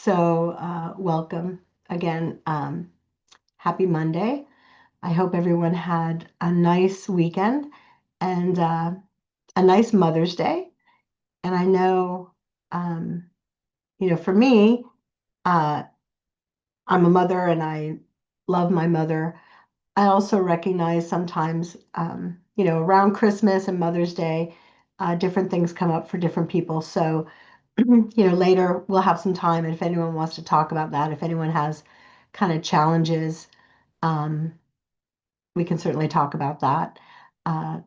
Welcome again. Happy Monday. I hope everyone had a nice weekend and a nice Mother's Day. And I know, um, for me, uh, I'm a mother and I love my mother. I also recognize sometimes, around Christmas and Mother's Day, different things come up for different people. So, later we'll have some time. And if anyone wants to talk about that, if anyone has kind of challenges, um, we can certainly talk about that. Uh,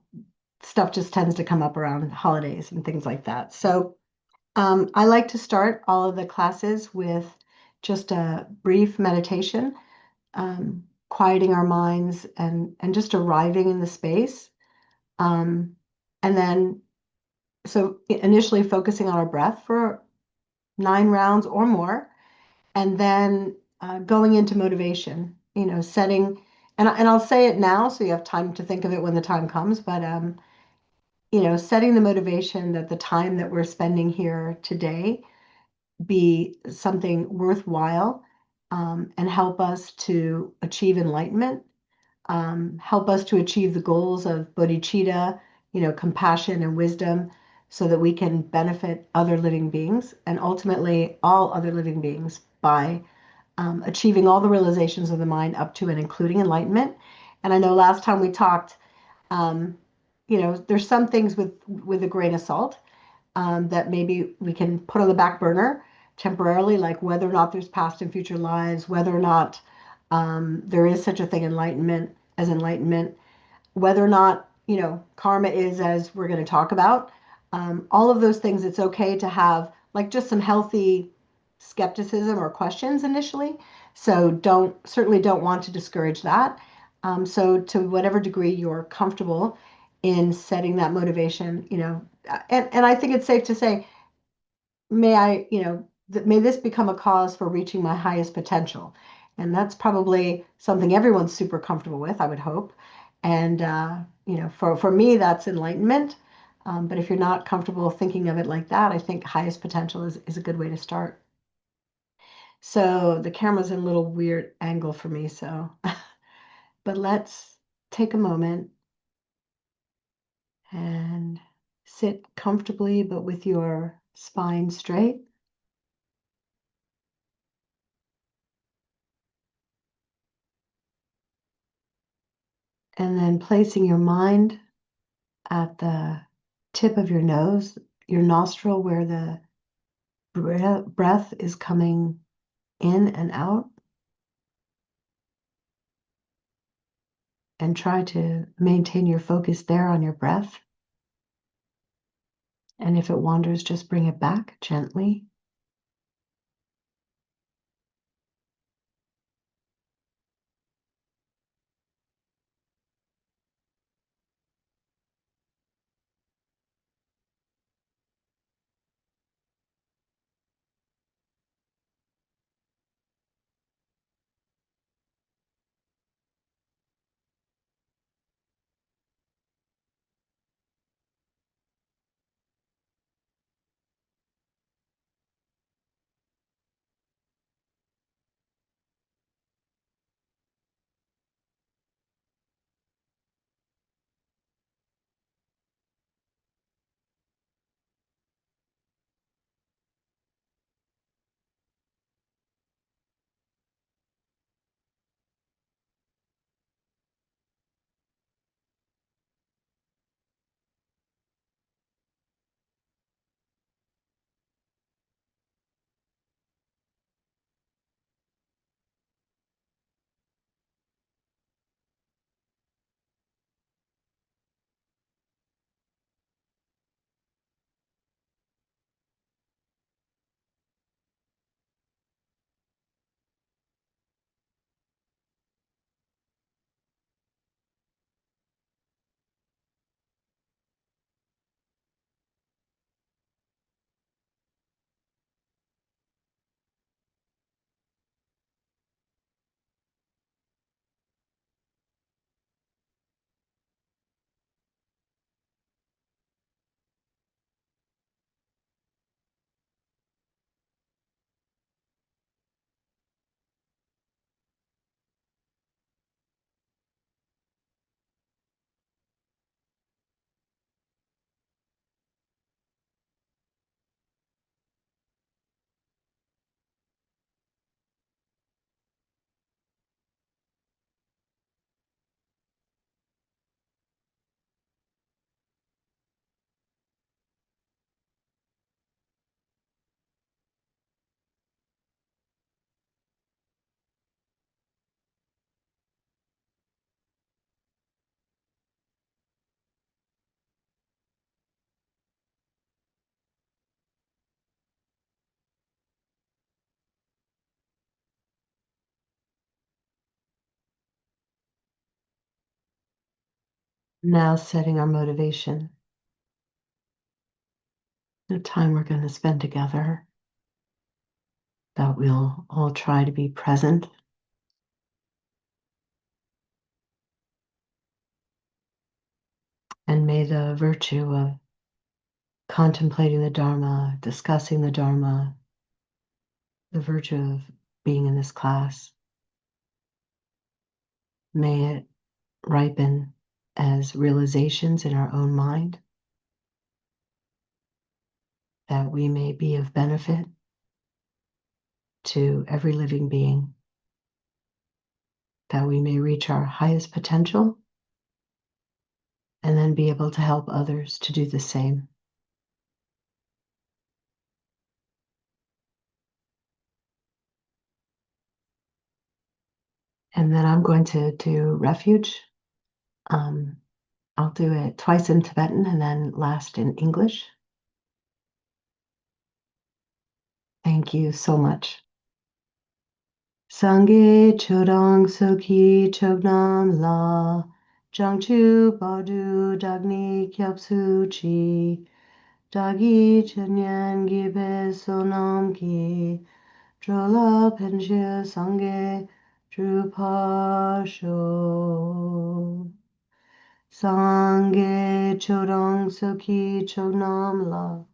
Stuff just tends to come up around holidays and things like that. I like to start all of the classes with just a brief meditation, quieting our minds and just arriving in the space. Um, and then, so initially focusing on our breath for 9 rounds or more, and then going into motivation, setting, and I'll say it now so you have time to think of it when the time comes, but setting the motivation that the time that we're spending here today be something worthwhile, and help us to achieve enlightenment, help us to achieve the goals of bodhicitta, compassion and wisdom, so that we can benefit other living beings and ultimately all other living beings by achieving all the realizations of the mind up to and including enlightenment. And I know last time we talked, um, there's some things with a grain of salt, that maybe we can put on the back burner temporarily, like whether or not there's past and future lives, whether or not there is such a thing enlightenment, whether or not karma is as we're going to talk about. All of those things, it's okay to have like just some healthy skepticism or questions initially. So don't want to discourage that. So to whatever degree you're comfortable in setting that motivation, and I think it's safe to say, may I, may this become a cause for reaching my highest potential. And that's probably something everyone's super comfortable with, I would hope. And, for me, that's enlightenment. But if you're not comfortable thinking of it like that, I think highest potential is a good way to start. So the camera's in a little weird angle for me. So, but let's take a moment and sit comfortably, but with your spine straight. And then placing your mind at the tip of your nose, your nostril, where the breath is coming in and out, and try to maintain your focus there on your breath. And if it wanders, just bring it back gently. Now setting our motivation, the time we're going to spend together, that we'll all try to be present. And may the virtue of contemplating the Dharma, discussing the Dharma, the virtue of being in this class, may it ripen as realizations in our own mind, that we may be of benefit to every living being, that we may reach our highest potential and then be able to help others to do the same. And then I'm going to do refuge. Um, I'll do it twice in Tibetan and then last in English. Thank you so much. Sangye chodong soki chognam la jangchu badu dagni kyapsu chi dagi chanyan gibe sonam ki drola penshir sangye drupasho. Sangye chodong soki chognam la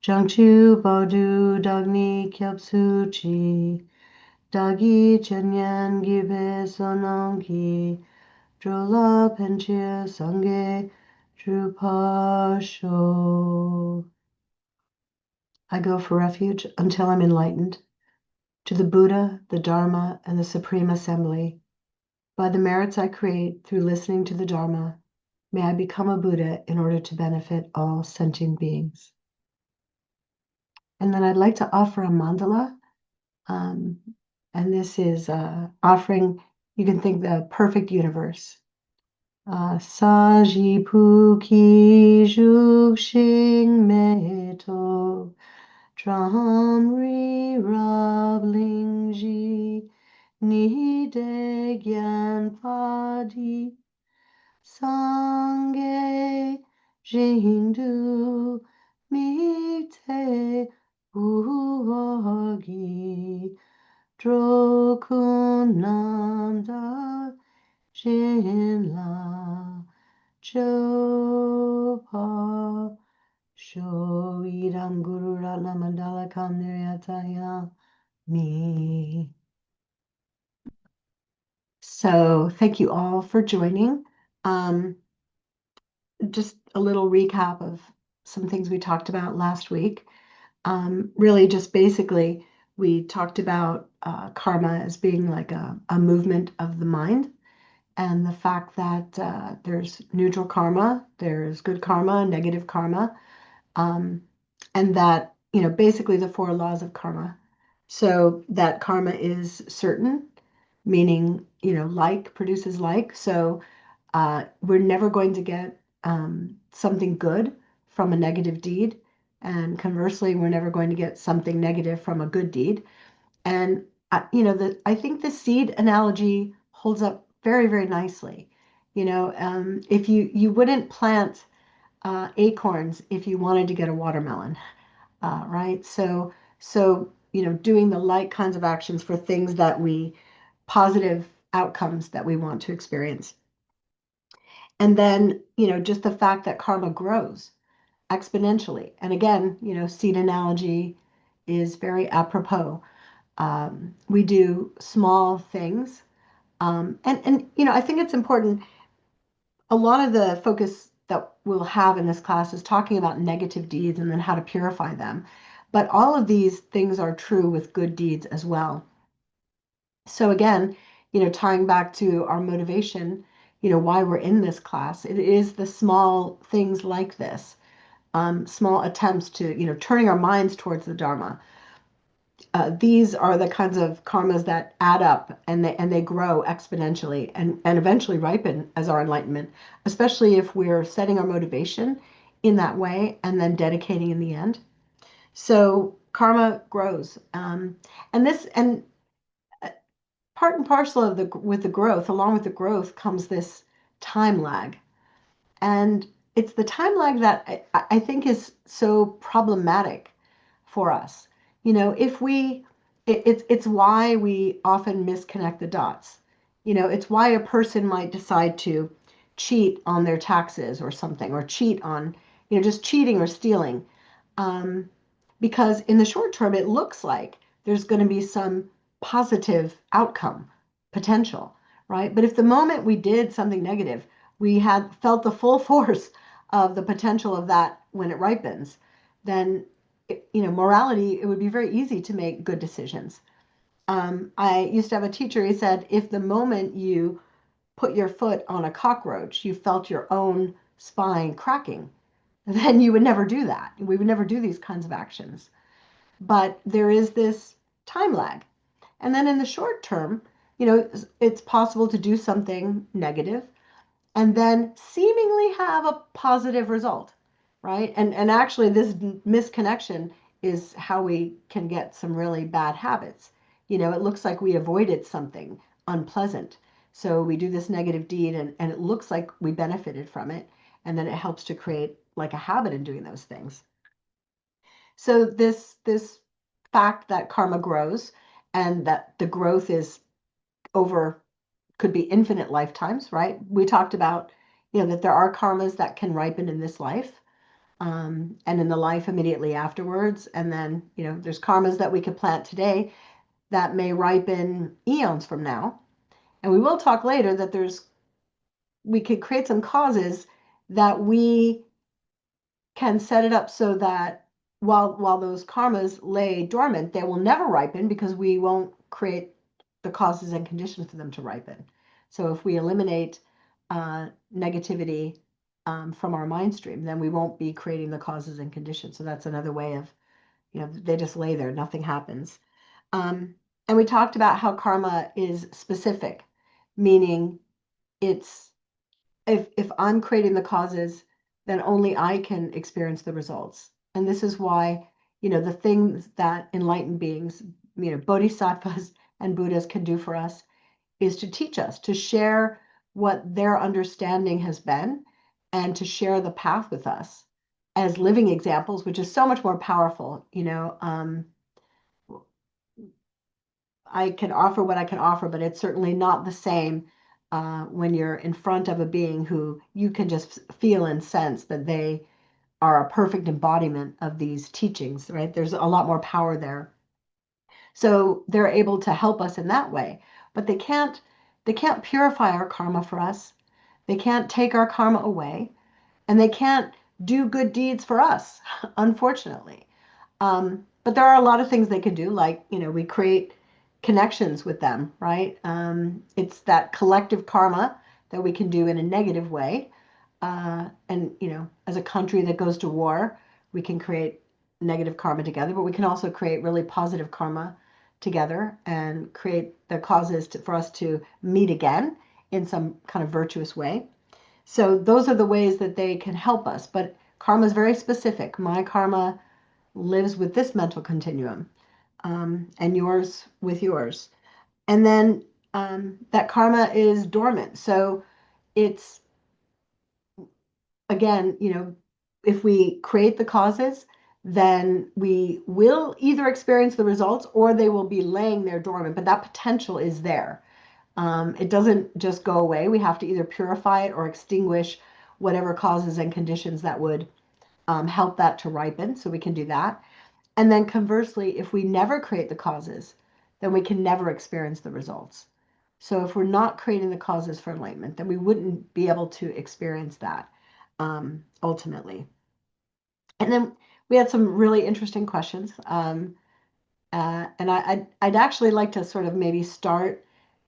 jangchu badu dagni kyapsu chi dagi chanyan gibe sonongki drola penchir sangye drupasho. I go for refuge until I'm enlightened to the Buddha, the Dharma, and the Supreme Assembly. By the merits I create through listening to the Dharma, may I become a Buddha in order to benefit all sentient beings. And then I'd like to offer a mandala. Um, and this is offering, you can think the perfect universe. Saji Puki Juxing Meto Tramri Rabling Ji Ni De Gyan Padi Sangye Jingdu Mi Te Uwagi Drokunanda Jinla Chopa Shoidam Guru Ratna Mandala Kamniyataya Mi. So thank you all for joining. Just a little recap of some things we talked about last week. Really just basically we talked about karma as being like a movement of the mind, and the fact that there's neutral karma, there's good karma, negative karma, um, and that, basically the four laws of karma. So that karma is certain, meaning, like produces like. So we're never going to get something good from a negative deed. And conversely, we're never going to get something negative from a good deed. And I think the seed analogy holds up very, very nicely. If you wouldn't plant acorns if you wanted to get a watermelon, right? So doing the like kinds of actions for things that positive outcomes that we want to experience. And then, just the fact that karma grows exponentially. And again, seed analogy is very apropos. We do small things. And I think it's important. A lot of the focus that we'll have in this class is talking about negative deeds and then how to purify them. But all of these things are true with good deeds as well. So again, tying back to our motivation, why we're in this class, it is the small things like this, small attempts to, turning our minds towards the Dharma. These are the kinds of karmas that add up, and they grow exponentially and eventually ripen as our enlightenment, especially if we're setting our motivation in that way and then dedicating in the end. So karma grows, and part and parcel with the growth, along with the growth comes this time lag. And it's the time lag that I think is so problematic for us. If it's why we often misconnect the dots. It's why a person might decide to cheat on their taxes or something, or cheat on, just cheating or stealing. Um, because in the short term, it looks like there's going to be some positive outcome potential, right? But if the moment we did something negative, we had felt the full force of the potential of that when it ripens, then morality, it would be very easy to make good decisions. I used to have a teacher. He said, if the moment you put your foot on a cockroach, you felt your own spine cracking, then you would never do that. We would never do these kinds of actions. But there is this time lag. And then in the short term, it's possible to do something negative and then seemingly have a positive result, right? And actually, this misconnection is how we can get some really bad habits. It looks like we avoided something unpleasant. So we do this negative deed, and it looks like we benefited from it. And then it helps to create like a habit in doing those things. So this fact that karma grows and that the growth is over, could be infinite lifetimes, right? We talked about, that there are karmas that can ripen in this life, and in the life immediately afterwards. And then, there's karmas that we could plant today that may ripen eons from now. And we will talk later that we could create some causes that we can set it up so that while those karmas lay dormant, they will never ripen because we won't create the causes and conditions for them to ripen. So if we eliminate negativity from our mind stream, then we won't be creating the causes and conditions. So that's another way of, they just lay there, nothing happens. Um, and we talked about how karma is specific, meaning it's, if I'm creating the causes, then only I can experience the results. And this is why, the things that enlightened beings, bodhisattvas and Buddhas can do for us is to teach us, to share what their understanding has been, and to share the path with us as living examples, which is so much more powerful. I can offer what I can offer, but it's certainly not the same when you're in front of a being who you can just feel and sense that they are a perfect embodiment of these teachings, right? There's a lot more power there. So they're able to help us in that way, but they can't purify our karma for us. They can't take our karma away, and they can't do good deeds for us, unfortunately. But there are a lot of things they could do, like, we create connections with them, right? It's that collective karma that we can do in a negative way. And, as a country that goes to war, we can create negative karma together, but we can also create really positive karma together and create the causes for us to meet again in some kind of virtuous way. So those are the ways that they can help us. But karma is very specific. My karma lives with this mental continuum, and yours with yours. And then that karma is dormant. So it's, again, if we create the causes, then we will either experience the results or they will be laying there dormant, but that potential is there. It doesn't just go away. We have to either purify it or extinguish whatever causes and conditions that would help that to ripen. So we can do that. And then conversely, if we never create the causes, then we can never experience the results. So if we're not creating the causes for enlightenment, then we wouldn't be able to experience that ultimately. And then we had some really interesting questions. And I'd actually like to sort of maybe start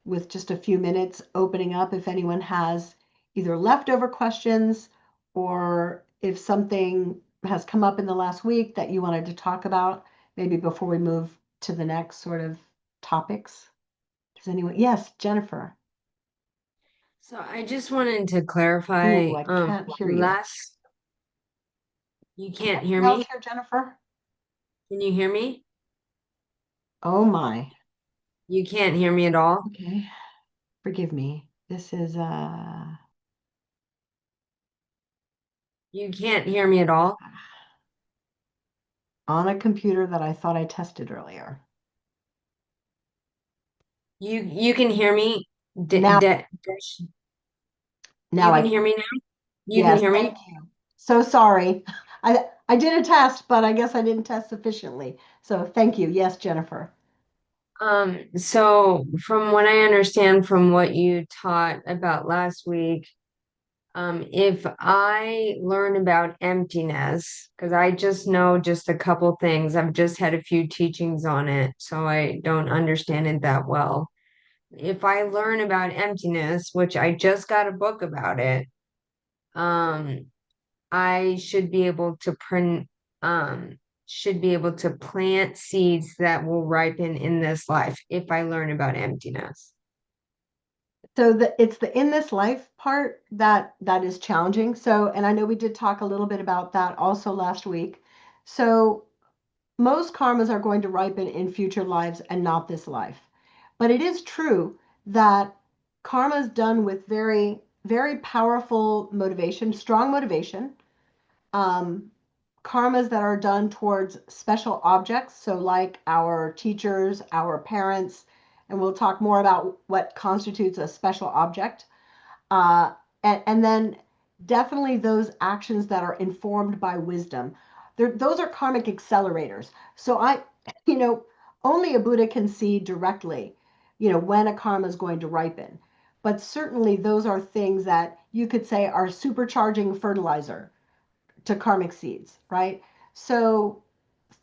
with just a few minutes opening up if anyone has either leftover questions, or if something has come up in the last week that you wanted to talk about, maybe before we move to the next sort of topics. Does anyone? Yes, Jennifer. So I just wanted to Ooh, clarify, I can't hear you. last, you Can can't hear anyone else me? hear Jennifer? Can you hear me? Oh my. You can't hear me at all? Okay. Forgive me. This is You can't hear me at all? On a computer that I thought I tested earlier. You can hear me? Now, now You can I, hear me now? You can yes, hear thank me? you. So sorry. I did a test, but I guess I didn't test sufficiently. So thank you. Yes, Jennifer. So from what I understand from what you taught about last week, if I learn about emptiness, because I just know just a couple things, I've just had a few teachings on it, so I don't understand it that well. If I learn about emptiness, which I just got a book about it, um, I um should be able to plant seeds that will ripen in this life if I learn about emptiness. So it's the in this life part that is challenging. So, and I know we did talk a little bit about that also last week. So most karmas are going to ripen in future lives and not this life. But it is true that karma is done with very, very powerful motivation, strong motivation. Um, Karmas that are done towards special objects, so like our teachers, our parents, and we'll talk more about what constitutes a special object. Uh, and then definitely those actions that are informed by wisdom. Those are karmic accelerators. So you know, only a Buddha can see directly, when a karma is going to ripen. But certainly those are things that you could say are supercharging fertilizer to karmic seeds, right? So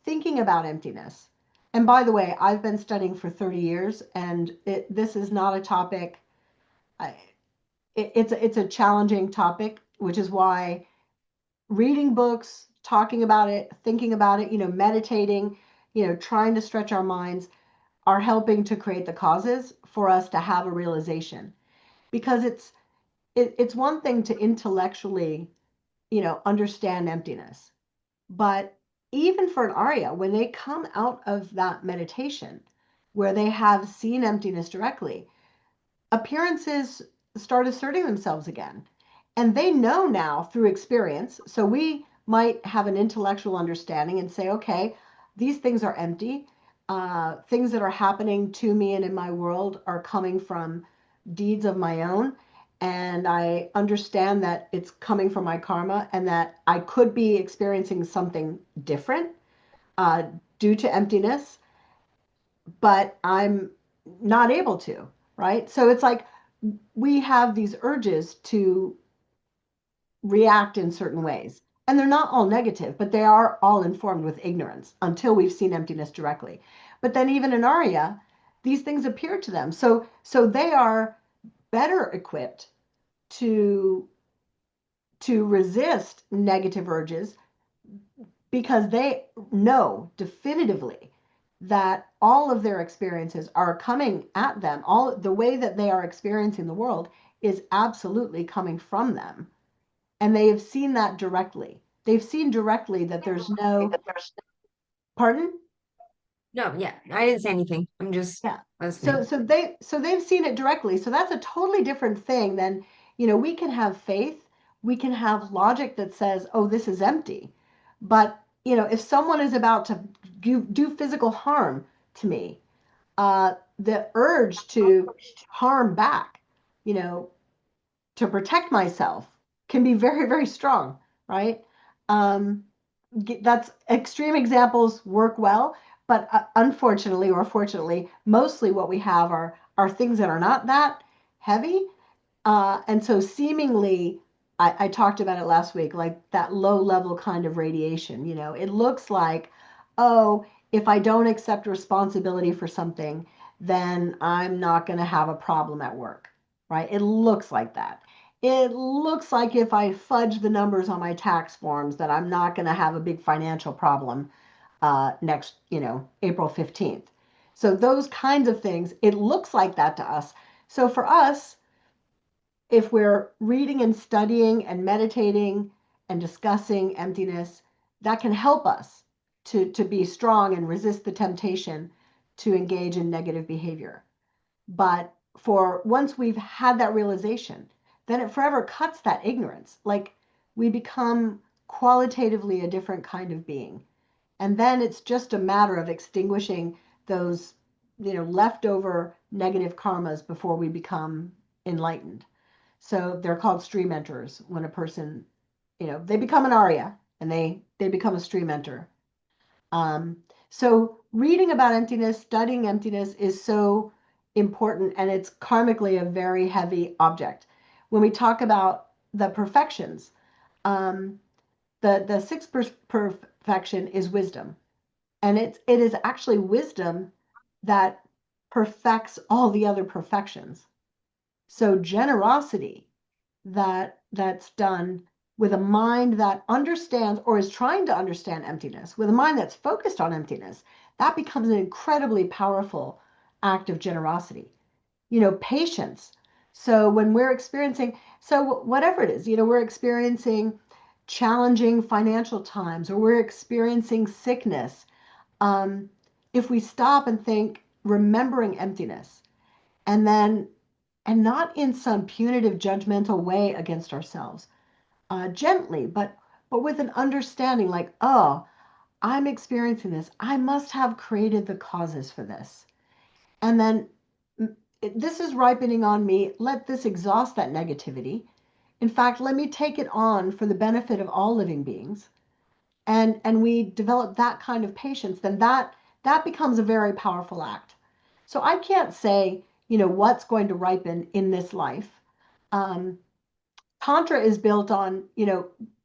thinking about emptiness. And by the way, I've been studying for 30 years, and this is not a topic. I, it's a challenging topic, which is why reading books, talking about it, thinking about it, meditating, trying to stretch our minds are helping to create the causes for us to have a realization. Because it's one thing to intellectually, understand emptiness, but even for an Arya, when they come out of that meditation where they have seen emptiness directly, appearances start asserting themselves again. And they know now through experience. So we might have an intellectual understanding and say, okay, these things are empty. Things that are happening to me and in my world are coming from deeds of my own. And I understand that it's coming from my karma and that I could be experiencing something different uh, due to emptiness, but I'm not able to, right? So it's like we have these urges to react in certain ways. And they're not all negative, but they are all informed with ignorance until we've seen emptiness directly. But then even in Arya, these things appear to them. So they are better equipped to to resist negative urges because they know definitively that all of their experiences are coming at them. All the way that they are experiencing the world is absolutely coming from them. And they have seen that directly. They've seen directly that there's no, pardon? No, yeah, I didn't say anything. I'm just Yeah. So listening. so they've seen it directly. So that's a totally different thing than, we can have faith, we can have logic that says, "Oh, this is empty." But, if someone is about to do physical harm to me, the urge to harm back, you know, to protect myself can be very, very strong, right? Um, that's extreme examples work well, but unfortunately or fortunately, mostly what we have are things that are not that heavy, and so seemingly, I talked about it last week, like that low level kind of radiation. It looks like, oh, if I don't accept responsibility for something, then I'm not going to have a problem at work, right? It looks like that. It looks like if I fudge the numbers on my tax forms, that I'm not going to have a big financial problem next, April 15th. So those kinds of things, it looks like that to us. So for us, if we're reading and studying and meditating and discussing emptiness, that can help us to be strong and resist the temptation to engage in negative behavior. But for once we've had that realization, then it forever cuts that ignorance. Like we become qualitatively a different kind of being. And then it's just a matter of extinguishing those, leftover negative karmas before we become enlightened. So they're called stream enters when a person, they become an Arya and they become a stream enter. Um, so reading about emptiness, studying emptiness is so important, and it's karmically a very heavy object. When we talk about the perfections, um, the sixth perfection is wisdom, and it is actually wisdom that perfects all the other perfections. So generosity that's done with a mind that understands or is trying to understand emptiness, with a mind that's focused on emptiness, that becomes an incredibly powerful act of generosity. Patience. So when we're experiencing, so whatever it is, we're experiencing challenging financial times or we're experiencing sickness, um, if we stop and think, remembering emptiness, and then, and not in some punitive, judgmental way against ourselves, gently, but with an understanding, like, oh, I'm experiencing this. I must have created the causes for this, and then this is ripening on me. Let this exhaust that negativity. In fact, let me take it on for the benefit of all living beings, and we develop that kind of patience, then that becomes a very powerful act. So I can't say, what's going to ripen in this life. um, Tantra is built on,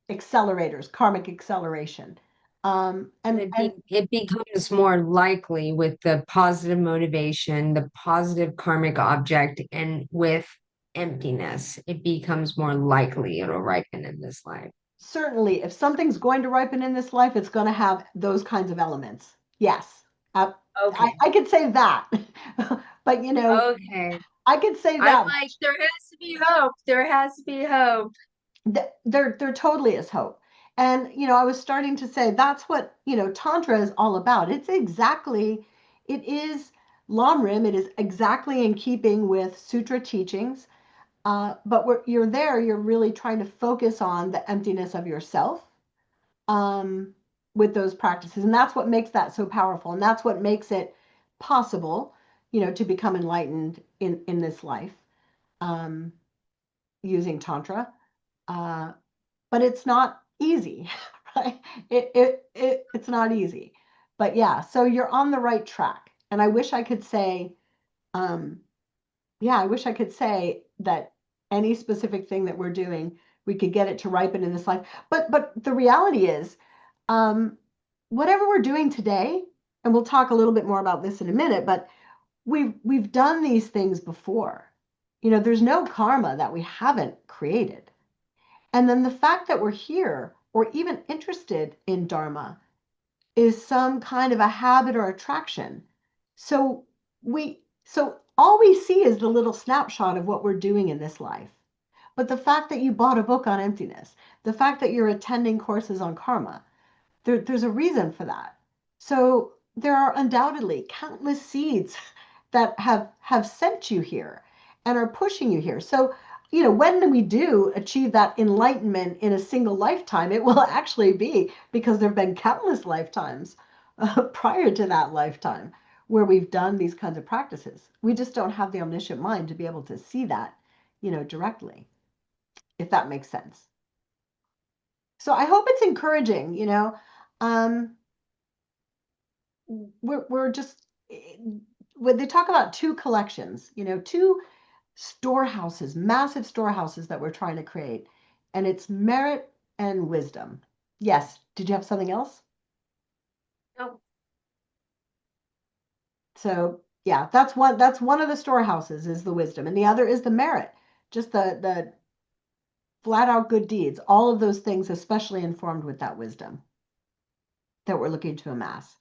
accelerators, karmic acceleration. And It becomes more likely with the positive motivation, the positive karmic object, and with emptiness, it becomes more likely it'll ripen in this life. certainly, if something's going to ripen in this life, it's going to have those kinds of elements. Yes. uh, Okay. I could say that. But Okay. I could say I'm that like, there has to be hope. There has to be hope. there totally is hope. And I was starting to say that's what Tantra is all about. It is Lamrim. It is exactly in keeping with sutra teachings. But you're really trying to focus on the emptiness of yourself, um, with those practices, and that's what makes that so powerful, and that's what makes it possible, to become enlightened in this life, um, using Tantra. Uh, but it's not easy, right? It's not easy. But yeah, so you're on the right track. And I wish I could say, um, yeah, I wish I could say that any specific thing that we're doing, we could get it to ripen in this life. But the reality is, um, whatever we're doing today, and we'll talk a little bit more about this in a minute, but we've done these things before. There's no karma that we haven't created. And then the fact that we're here or even interested in Dharma is some kind of a habit or attraction. So all we see is the little snapshot of what we're doing in this life. But the fact that you bought a book on emptiness, the fact that you're attending courses on karma, there's a reason for that. So there are undoubtedly countless seeds that have sent you here and are pushing you here. So, when we do achieve that enlightenment in a single lifetime, it will actually be because there have been countless lifetimes prior to that lifetime where we've done these kinds of practices. We just don't have the omniscient mind to be able to see that, directly, if that makes sense. So I hope it's encouraging. Um, we're just, when they talk about two collections, two storehouses, massive storehouses that we're trying to create, and it's merit and wisdom. Yes. Did you have something else? No. So yeah, that's one of the storehouses is the wisdom, and the other is the merit, just the flat out good deeds. All of those things, especially informed with that wisdom that we're looking to amass.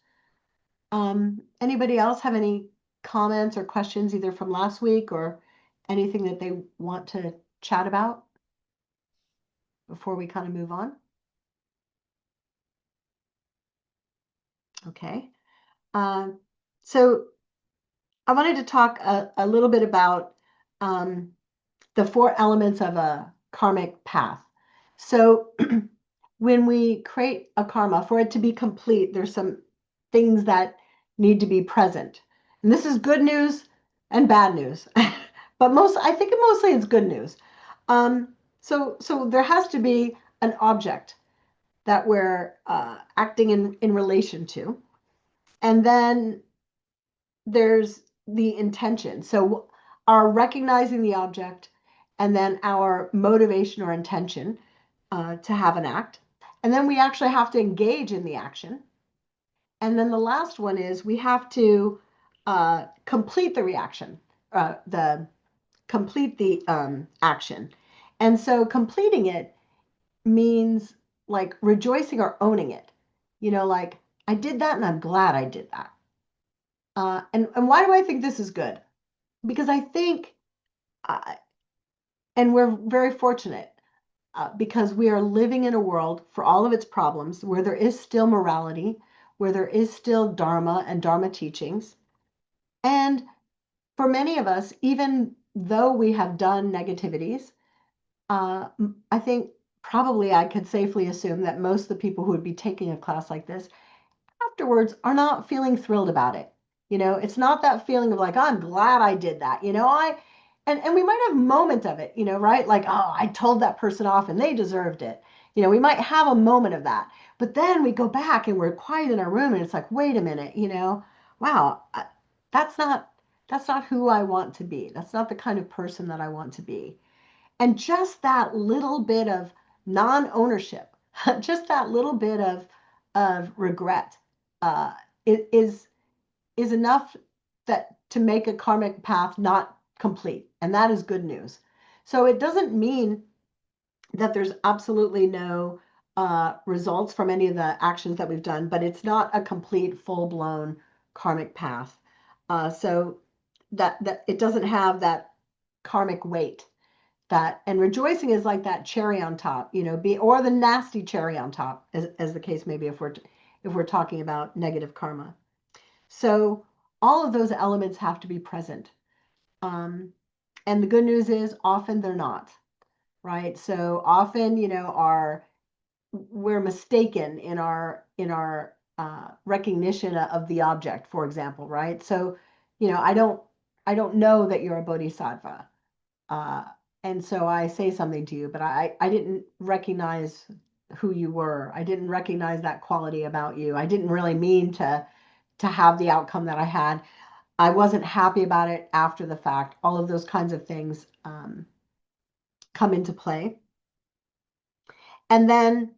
Anybody else have any comments or questions either from last week or anything that they want to chat about before we kind of move on? Okay. Um, so I wanted to talk a little bit about, um, the four elements of a karmic path. So when we create a karma, for it to be complete, there's some things that need to be present. And this is good news and bad news. But I think mostly it's good news. So there has to be an object that we're acting in relation to. And then there's the intention. So our recognizing the object and then our motivation or intention to have an act. And then we actually have to engage in the action. And then the last one is we have to complete the reaction, the complete the action. And so completing it means like rejoicing or owning it. Like I did that and I'm glad I did that. And why do I think this is good? Because I think, uh, and we're very fortunate because we are living in a world, for all of its problems, where there is still morality, where there is still Dharma and Dharma teachings. And for many of us, even though we have done negativities, I think probably I could safely assume that most of the people who would be taking a class like this afterwards are not feeling thrilled about it. It's not that feeling of like, oh, I'm glad I did that. And we might have a moment of it, right? Like, oh, I told that person off and they deserved it. We might have a moment of that. But then we go back and we're quiet in our room and it's like, wait a minute, wow, that's not that's not who I want to be. That's not the kind of person that I want to be. And just that little bit of non-ownership, just that little bit of regret, uh, is is enough that to make a karmic path not complete, and that is good news. So it doesn't mean that there's absolutely no results from any of the actions that we've done, but it's not a complete, full-blown karmic path. So that it doesn't have that karmic weight that, and rejoicing is like that cherry on top, or the nasty cherry on top, as the case may be, if we're talking about negative karma. So all of those elements have to be present. um, and the good news is often they're not, right? So often, our we're mistaken in our recognition of the object, for example, right? So I don't know that you're a bodhisattva. Uh, and so I say something to you, but I didn't recognize who you were. I didn't recognize that quality about you. I didn't really mean to have the outcome that I had. I wasn't happy about it after the fact. All of those kinds of things come into play. And then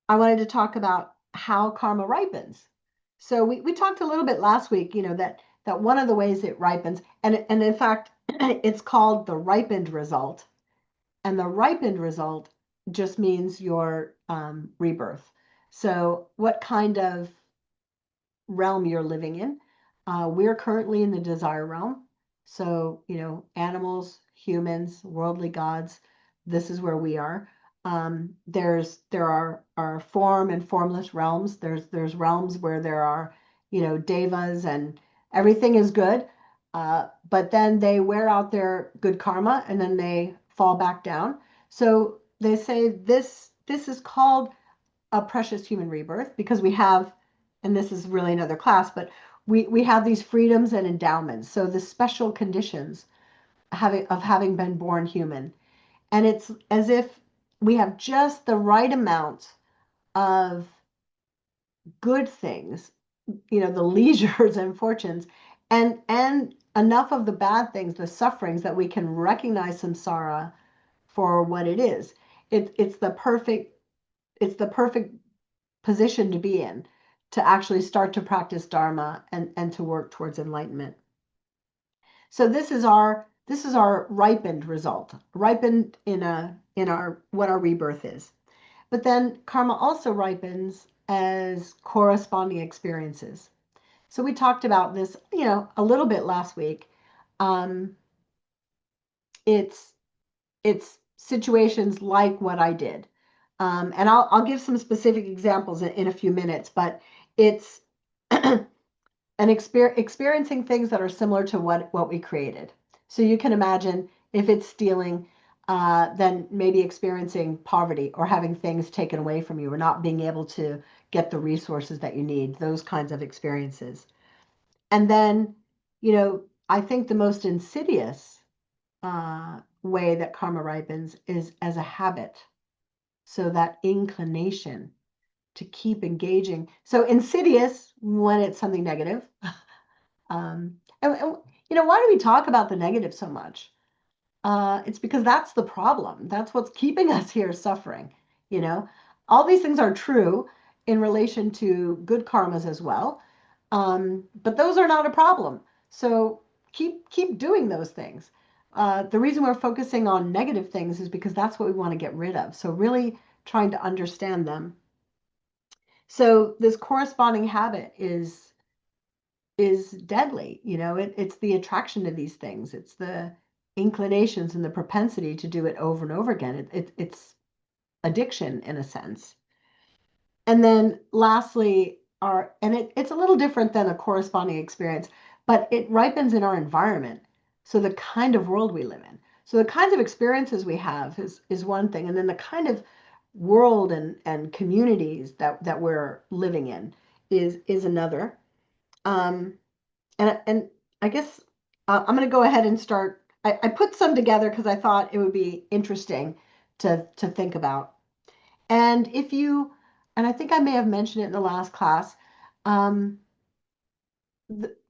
I wanted to talk about how karma ripens. So we talked a little bit last week, that one of the ways it ripens, and in fact, it's called the ripened result. And the ripened result just means your rebirth. So what kind of realm you're living in. We're currently in the desire realm. So, animals, humans, worldly gods, this is where we are. There are form and formless realms. There's realms where there are, devas and everything is good. But then they wear out their good karma and then they fall back down. So they say this is called a precious human rebirth because we have, and this is really another class, but we have these freedoms and endowments. So the special conditions having been born human. And it's as if we have just the right amount of good things, the leisures and fortunes, and enough of the bad things, the sufferings, that we can recognize samsara for what it is. It's the perfect position to be in to actually start to practice Dharma and to work towards enlightenment. So this is our ripened result, ripened in our what our rebirth is. But then karma also ripens as corresponding experiences. So we talked about this, a little bit last week. Um, it's it's situations like what I did. And I'll give some specific examples in a few minutes, but it's experiencing things that are similar to what we created. So you can imagine if it's stealing, than maybe experiencing poverty or having things taken away from you or not being able to get the resources that you need, those kinds of experiences. And then, I think the most insidious way that karma ripens is as a habit. So that inclination to keep engaging. So insidious when it's something negative. Why do we talk about the negative so much? It's because that's the problem. That's what's keeping us here suffering. You know, all these things are true in relation to good karmas as well, but those are not a problem. So keep doing those things. The reason we're focusing on negative things is because that's what we want to get rid of. So really trying to understand them. So this corresponding habit is deadly. It's the attraction to these things. It's the inclinations and the propensity to do it over and over again. It's addiction in a sense. And then lastly, it's a little different than a corresponding experience, but it ripens in our environment. So the kind of world we live in. So the kinds of experiences we have is one thing, and then the kind of world and communities that we're living in is another. Um, and I guess I'm going to go ahead and start. I put some together because I thought it would be interesting to think about. And and I think I may have mentioned it in the last class, um,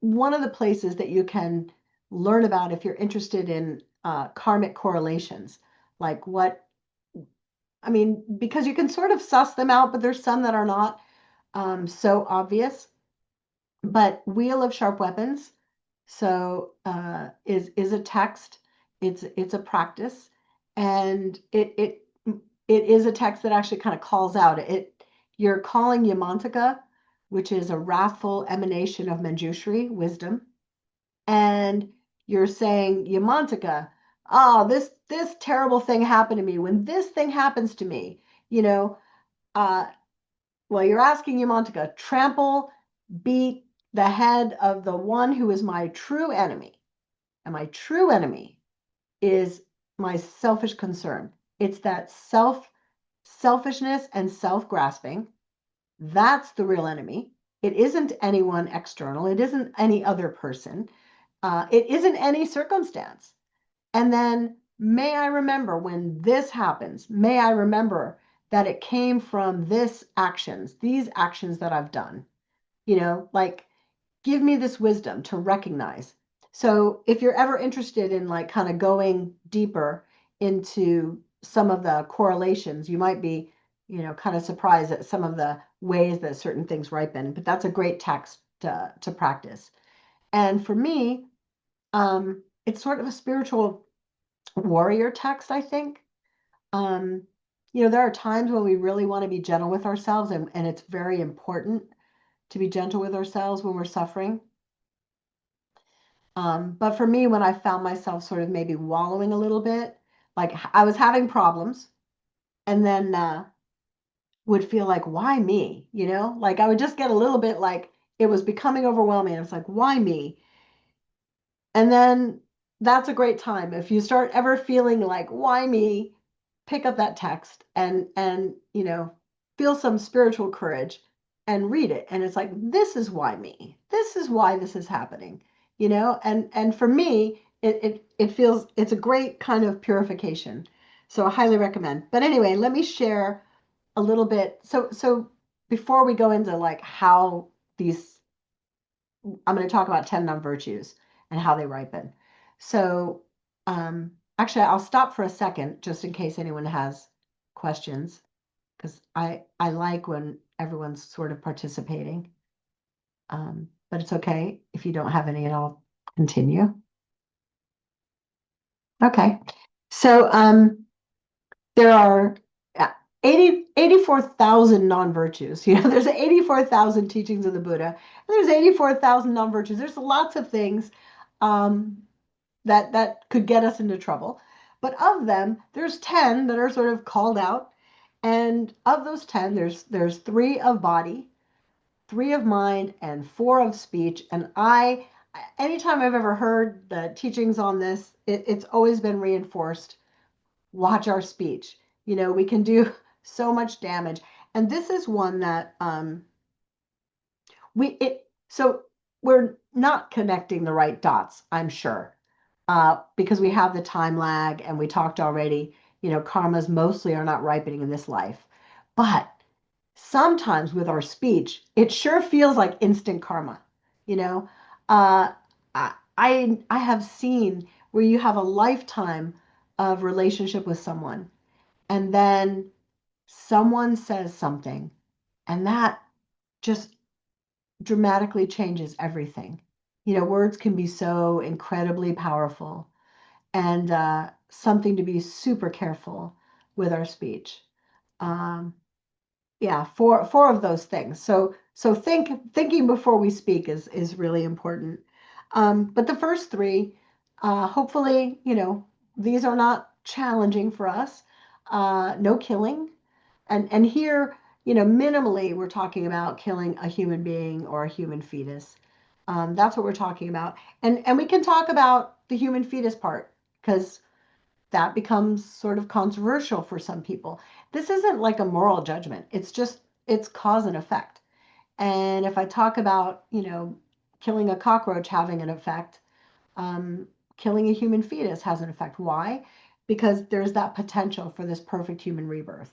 one of the places that you can learn about if you're interested in karmic correlations, like I mean, because you can sort of suss them out, but there's some that are not so obvious. But Wheel of Sharp Weapons, so is a text. It's a practice, and it is a text that actually kind of calls out it. You're calling Yamantaka, which is a wrathful emanation of Manjushri wisdom, and you're saying Yamantaka, oh, this terrible thing happened to me. When this thing happens to me, you know, uh, well, you're asking Yamantaka, trample, beat the head of the one who is my true enemy. And my true enemy is my selfish concern. It's that selfishness and self-grasping. That's the real enemy. It isn't anyone external. It isn't any other person. It isn't any circumstance. And then may I remember when this happens, may I remember that it came from these actions that I've done. Like give me this wisdom to recognize. So if you're ever interested in like kind of going deeper into some of the correlations, you might be, kind of surprised at some of the ways that certain things ripen, but that's a great text to practice. And for me, it's sort of a spiritual warrior text, I think. Um, there are times when we really want to be gentle with ourselves, and it's very important to be gentle with ourselves when we're suffering. But for me, when I found myself sort of maybe wallowing a little bit, like I was having problems and then would feel like, why me? Like I would just get a little bit like it was becoming overwhelming. And it's like, why me? And then that's a great time. If you start ever feeling like, why me? Pick up that text and feel some spiritual courage and read it. And it's like, this is why me. This is why this is happening. And for me, it feels it's a great kind of purification. So I highly recommend. But anyway, let me share a little bit. So before we go into like how these I'm going to talk about 10 non-virtues and how they ripen. So, actually, I'll stop for a second just in case anyone has questions, because I like when everyone's sort of participating. But it's okay if you don't have any, and I'll continue. Okay. So, there are 84,000 non-virtues. There's 84,000 teachings of the Buddha, and there's 84,000 non-virtues. There's lots of things um, that could get us into trouble. But of them, there's 10 that are sort of called out. And of those 10, there's three of body, three of mind, and four of speech. And anytime I've ever heard the teachings on this, it's always been reinforced watch our speech. We can do so much damage. And this is one that we it so we're not connecting the right dots, I'm sure, because we have the time lag, and we talked already. Karmas mostly are not ripening in this life, but sometimes with our speech, it sure feels like instant karma. You know, uh, I have seen where you have a lifetime of relationship with someone, and then someone says something, and that just dramatically changes everything. Words can be so incredibly powerful, and something to be super careful with our speech. Um, yeah, four of those things. So thinking before we speak is really important. But the first three, hopefully, these are not challenging for us. No killing, and here, minimally, we're talking about killing a human being or a human fetus. That's what we're talking about, and we can talk about the human fetus part, because that becomes sort of controversial for some people. This isn't like a moral judgment. It's cause and effect. And if I talk about, killing a cockroach having an effect, um, killing a human fetus has an effect. Why? Because there's that potential for this perfect human rebirth.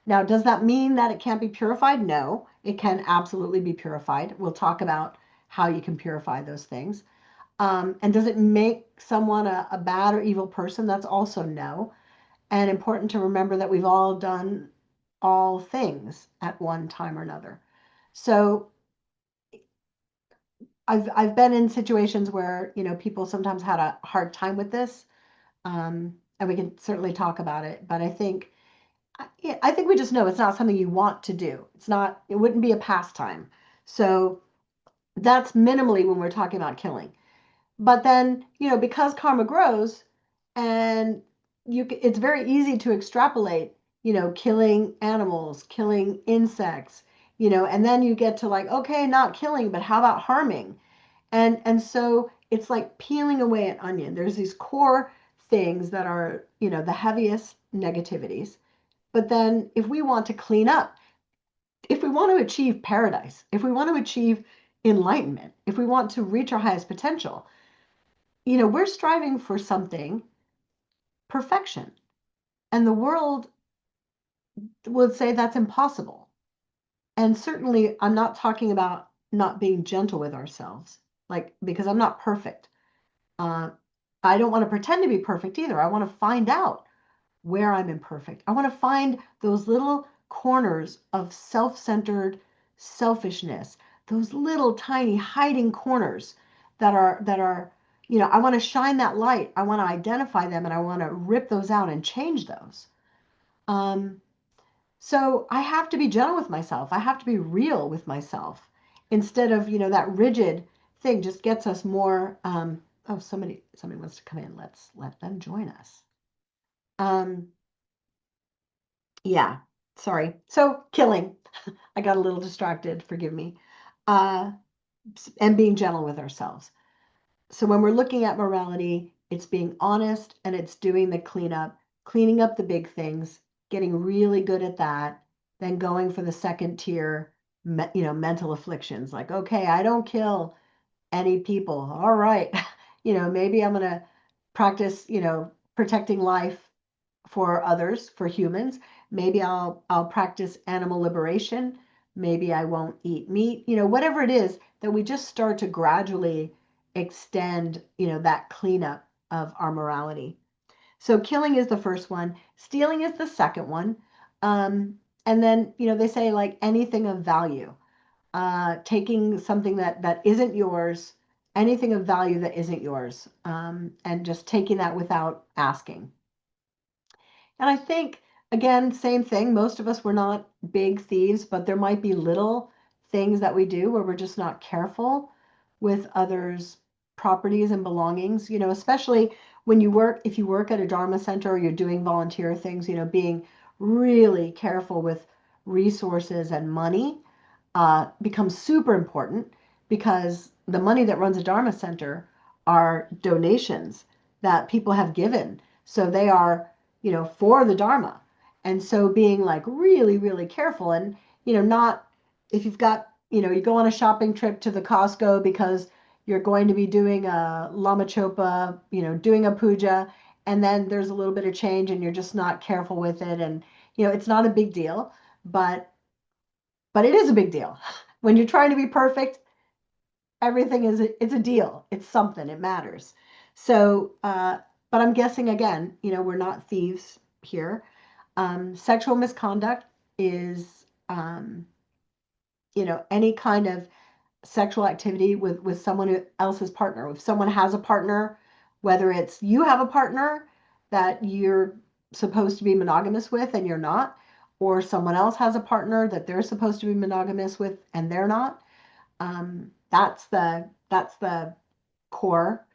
Now, does that mean that it can't be purified? No, it can absolutely be purified. We'll talk about how you can purify those things. And does it make someone a bad or evil person? That's also no. And important to remember that we've all done all things at one time or another. So I've been in situations where people sometimes had a hard time with this, and we can certainly talk about it. But I think we just know it's not something you want to do. It's not. It wouldn't be a pastime. So that's minimally when we're talking about killing. But then, because karma grows, and it's very easy to extrapolate, killing animals, killing insects, and then you get to like, okay, not killing, but how about harming? And so it's like peeling away an onion. There's these core things that are, the heaviest negativities. But then if we want to clean up, if we want to achieve paradise, if we want to achieve enlightenment, if we want to reach our highest potential, we're striving for something, perfection. And the world would say that's impossible. And certainly, I'm not talking about not being gentle with ourselves, like, because I'm not perfect. Uh, I don't want to pretend to be perfect either. I want to find out where I'm imperfect. I want to find those little corners of self centered selfishness, those little tiny hiding corners that are, I want to shine that light. I want to identify them, and I want to rip those out and change those. Um, so I have to be gentle with myself. I have to be real with myself, instead of, that rigid thing just gets us more. Oh, somebody wants to come in. Let's let them join us. Um, yeah, sorry. So killing. I got a little distracted. Forgive me. Uh, and being gentle with ourselves. So when we're looking at morality, it's being honest, and it's doing the cleanup, cleaning up the big things, getting really good at that, then going for the second tier, mental afflictions. Like, okay, I don't kill any people. All right. Maybe I'm going to practice, protecting life for others, for humans. Maybe I'll practice animal liberation. Maybe I won't eat meat. Whatever it is, that we just start to gradually extend, that cleanup of our morality. So killing is the first one. Stealing is the second one. And then, they say like anything of value, taking something that isn't yours, anything of value that isn't yours, and just taking that without asking. And I think, again, same thing. Most of us, were not big thieves, but there might be little things that we do where we're just not careful with others' properties and belongings, especially when if you work at a Dharma center, or you're doing volunteer things, being really careful with resources and money becomes super important, because the money that runs a Dharma center are donations that people have given. So they are, for the Dharma. And so being like really, really careful and, not if you've got, you go on a shopping trip to the Costco because you're going to be doing a Lama Chopa, doing a puja, and then there's a little bit of change and you're just not careful with it. And, it's not a big deal, but it is a big deal. When you're trying to be perfect, everything it's a deal. It's something. It matters. So, but I'm guessing again, we're not thieves here. Sexual misconduct is, any kind of sexual activity with someone else's partner. If someone has a partner, whether it's you have a partner that you're supposed to be monogamous with and you're not, or someone else has a partner that they're supposed to be monogamous with and they're not. That's the core.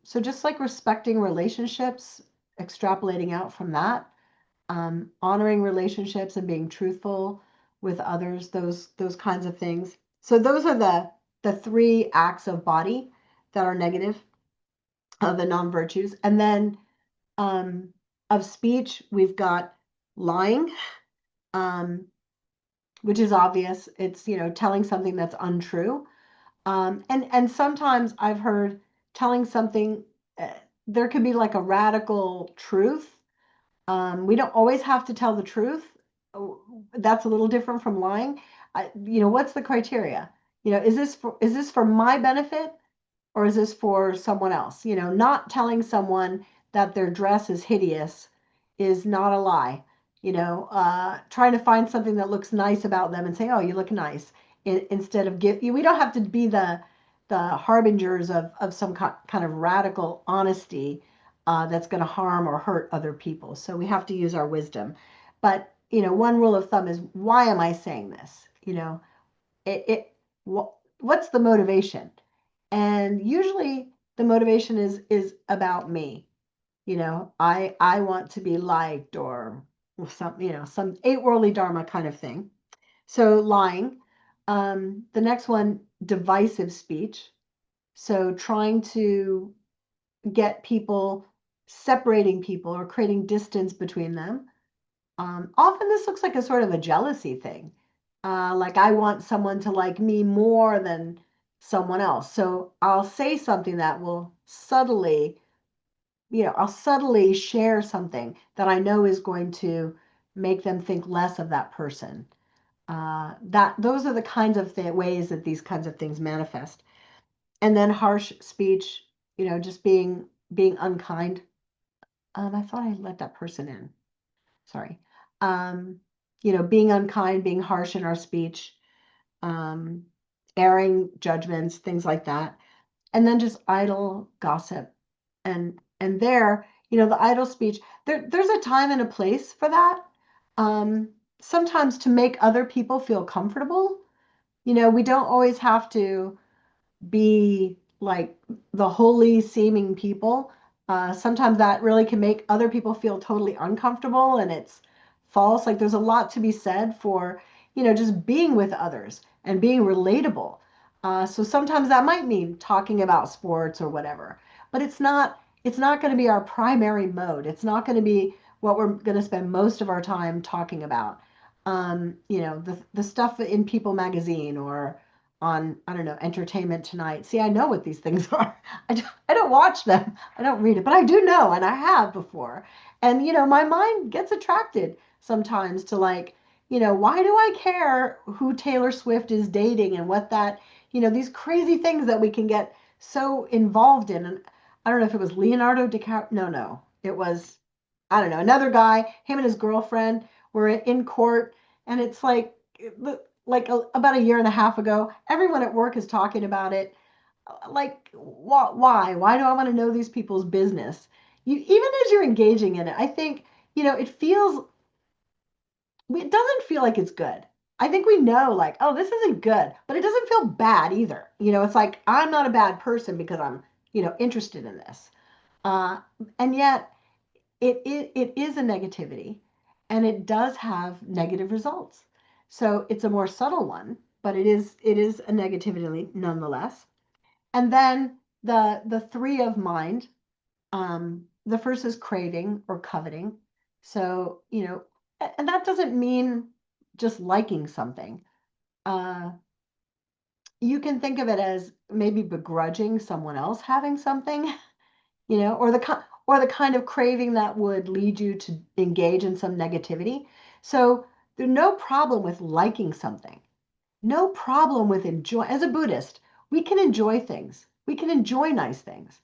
So just like respecting relationships, extrapolating out from that, honoring relationships and being truthful with others, those kinds of things. So those are the three acts of body that are negative, of the non-virtues. And then um, of speech, we've got lying, um, which is obvious. It's, telling something that's untrue. And sometimes I've heard telling something, there could be like a radical truth. We don't always have to tell the truth. Oh, that's a little different from lying. What's the criteria? Is this for my benefit or is this for someone else? Not telling someone that their dress is hideous is not a lie. Trying to find something that looks nice about them and say, "Oh, you look nice," instead of we don't have to be the harbingers of some kind of radical honesty that's going to harm or hurt other people. So we have to use our wisdom. But one rule of thumb is, why am I saying this? What's the motivation? And usually the motivation is about me. I want to be liked, or some eight worldly dharma kind of thing. So lying. The next one, divisive speech. So trying to get people, separating people or creating distance between them. Often this looks like a sort of a jealousy thing. Like I want someone to like me more than someone else. So I'll say something that will I'll subtly share something that I know is going to make them think less of that person. That those are the kinds of ways that these kinds of things manifest. And then harsh speech, just being unkind. I thought I let that person in. Sorry. Um, being unkind, being harsh in our speech, um, airing judgments, things like that. And then just idle gossip. And there, the idle speech, there's a time and a place for that. Um, Sometimes to make other people feel comfortable. We don't always have to be like the holy seeming people. Sometimes that really can make other people feel totally uncomfortable and it's false. Like there's a lot to be said for, just being with others and being relatable. So sometimes that might mean talking about sports or whatever, but it's not going to be our primary mode. It's not going to be what we're going to spend most of our time talking about. The stuff in People magazine or on, I don't know, Entertainment Tonight. See, I know what these things are. I don't watch them. I don't read it, but I do know, and I have before. And, my mind gets attracted sometimes to like, why do I care who Taylor Swift is dating and what that, these crazy things that we can get so involved in. And I don't know if it was Leonardo DiCaprio. No, it was, I don't know, another guy, him and his girlfriend were in court. And it's like about a year and a half ago, everyone at work is talking about it. Like, why do I want to know these people's business? Even as you're engaging in it, I think, it doesn't feel like it's good. I think we know, like, oh, this isn't good, but it doesn't feel bad either. It's like I'm not a bad person because I'm, interested in this. Uh, and yet it is a negativity and it does have negative results. So it's a more subtle one, but it is a negativity nonetheless. And then the three of mind. The first is craving or coveting. So, and that doesn't mean just liking something. Uh, you can think of it as maybe begrudging someone else having something, or the kind of craving that would lead you to engage in some negativity. So there's no problem with liking something. No problem with enjoy. As a Buddhist, we can enjoy things. We can enjoy nice things,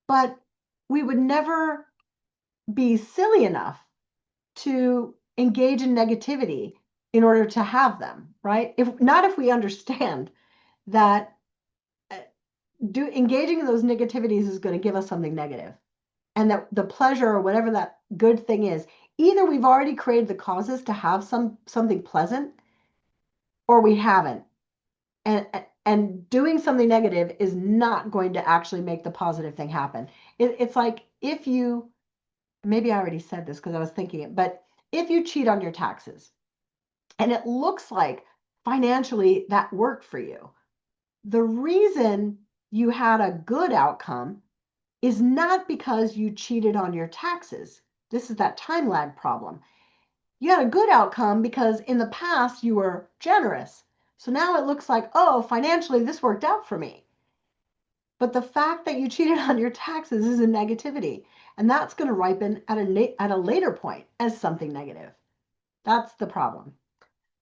but we would never be silly enough to engage in negativity in order to have them, right? If not, if we understand that uh, engaging in those negativities is going to give us something negative, and that the pleasure or whatever that good thing is, either we've already created the causes to have something pleasant, or we haven't. And doing something negative is not going to actually make the positive thing happen. It's like if you, maybe I already said this because I was thinking it, but if you cheat on your taxes and it looks like financially that worked for you, the reason you had a good outcome is not because you cheated on your taxes. This is that time lag problem. You had a good outcome because in the past you were generous. So now it looks like, oh, financially this worked out for me. But the fact that you cheated on your taxes is a negativity. And that's going to ripen at a later point as something negative. That's the problem.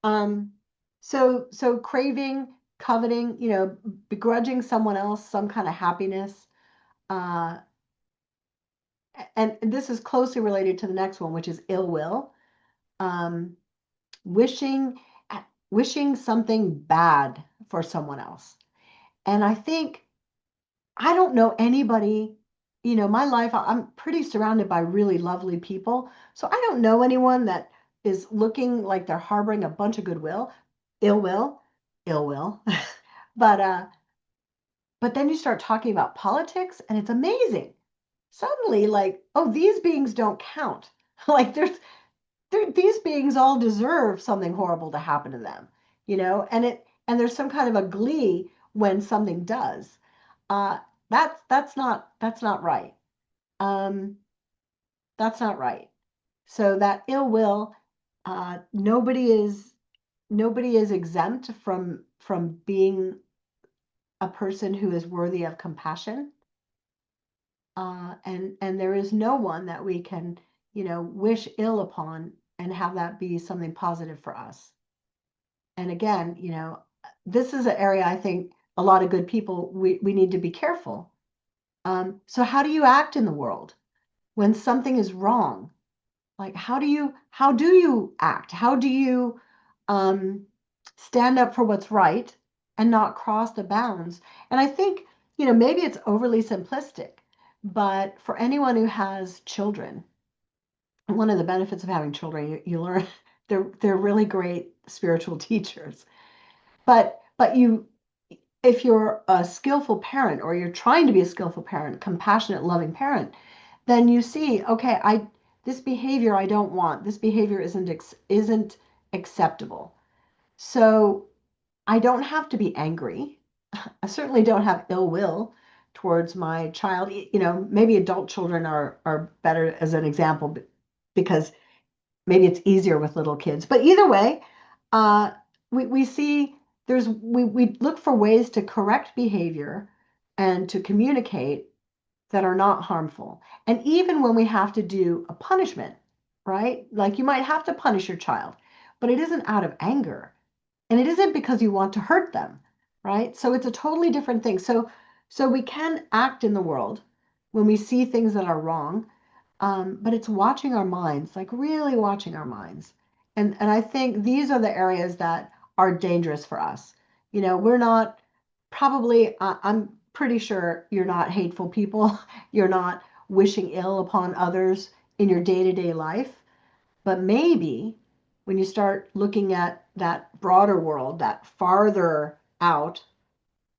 Um, so craving, coveting, begrudging someone else some kind of happiness, uh, and this is closely related to the next one, which is ill will. Um, wishing wishing something bad for someone else. And I think I don't know anybody, my life, I'm pretty surrounded by really lovely people. So I don't know anyone that is looking like they're harboring a bunch of goodwill, ill will, ill will. But but then you start talking about politics and it's amazing. Suddenly, like, oh, these beings don't count. Like these beings all deserve something horrible to happen to them, and there's some kind of a glee when something does. Uh, that's not right. Um, that's not right. So that ill will, nobody is exempt from being a person who is worthy of compassion. And there is no one that we can, wish ill upon and have that be something positive for us. And again, this is an area I think a lot of good people we need to be careful. So how do you act in the world when something is wrong? Like how do you act? How do you um, stand up for what's right and not cross the bounds? And I think, maybe it's overly simplistic, but for anyone who has children, one of the benefits of having children, you learn they're really great spiritual teachers. But if you're a skillful parent or you're trying to be a skillful parent, compassionate, loving parent, then you see, okay, I this behavior I don't want. This behavior isn't acceptable. So I don't have to be angry. I certainly don't have ill will towards my child. Maybe adult children are better as an example because maybe it's easier with little kids. But either way, uh, we see we look for ways to correct behavior and to communicate that are not harmful. And even when we have to do a punishment, right? Like you might have to punish your child, but it isn't out of anger. And it isn't because you want to hurt them, right? So it's a totally different thing. So we can act in the world when we see things that are wrong, but it's watching our minds, like really watching our minds. And I think these are the areas that are dangerous for us. We're not probably, I'm pretty sure you're not hateful people. You're not wishing ill upon others in your day-to-day life. But maybe when you start looking at that broader world, that farther out,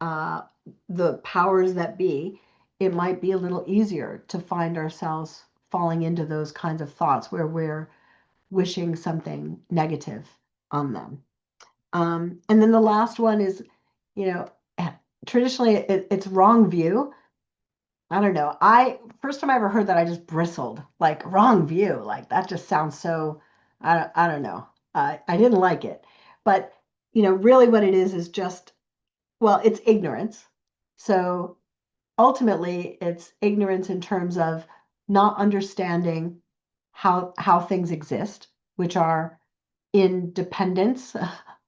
uh, the powers that be, it might be a little easier to find ourselves falling into those kinds of thoughts where we're wishing something negative on them. And then the last one is, you know, traditionally it's wrong view. I don't know. I first time I ever heard that, I just bristled. Like wrong view. Like that just sounds so. I don't know. I didn't like it, but really, what it is just well, it's ignorance. So ultimately, it's ignorance in terms of not understanding how things exist, which are in dependence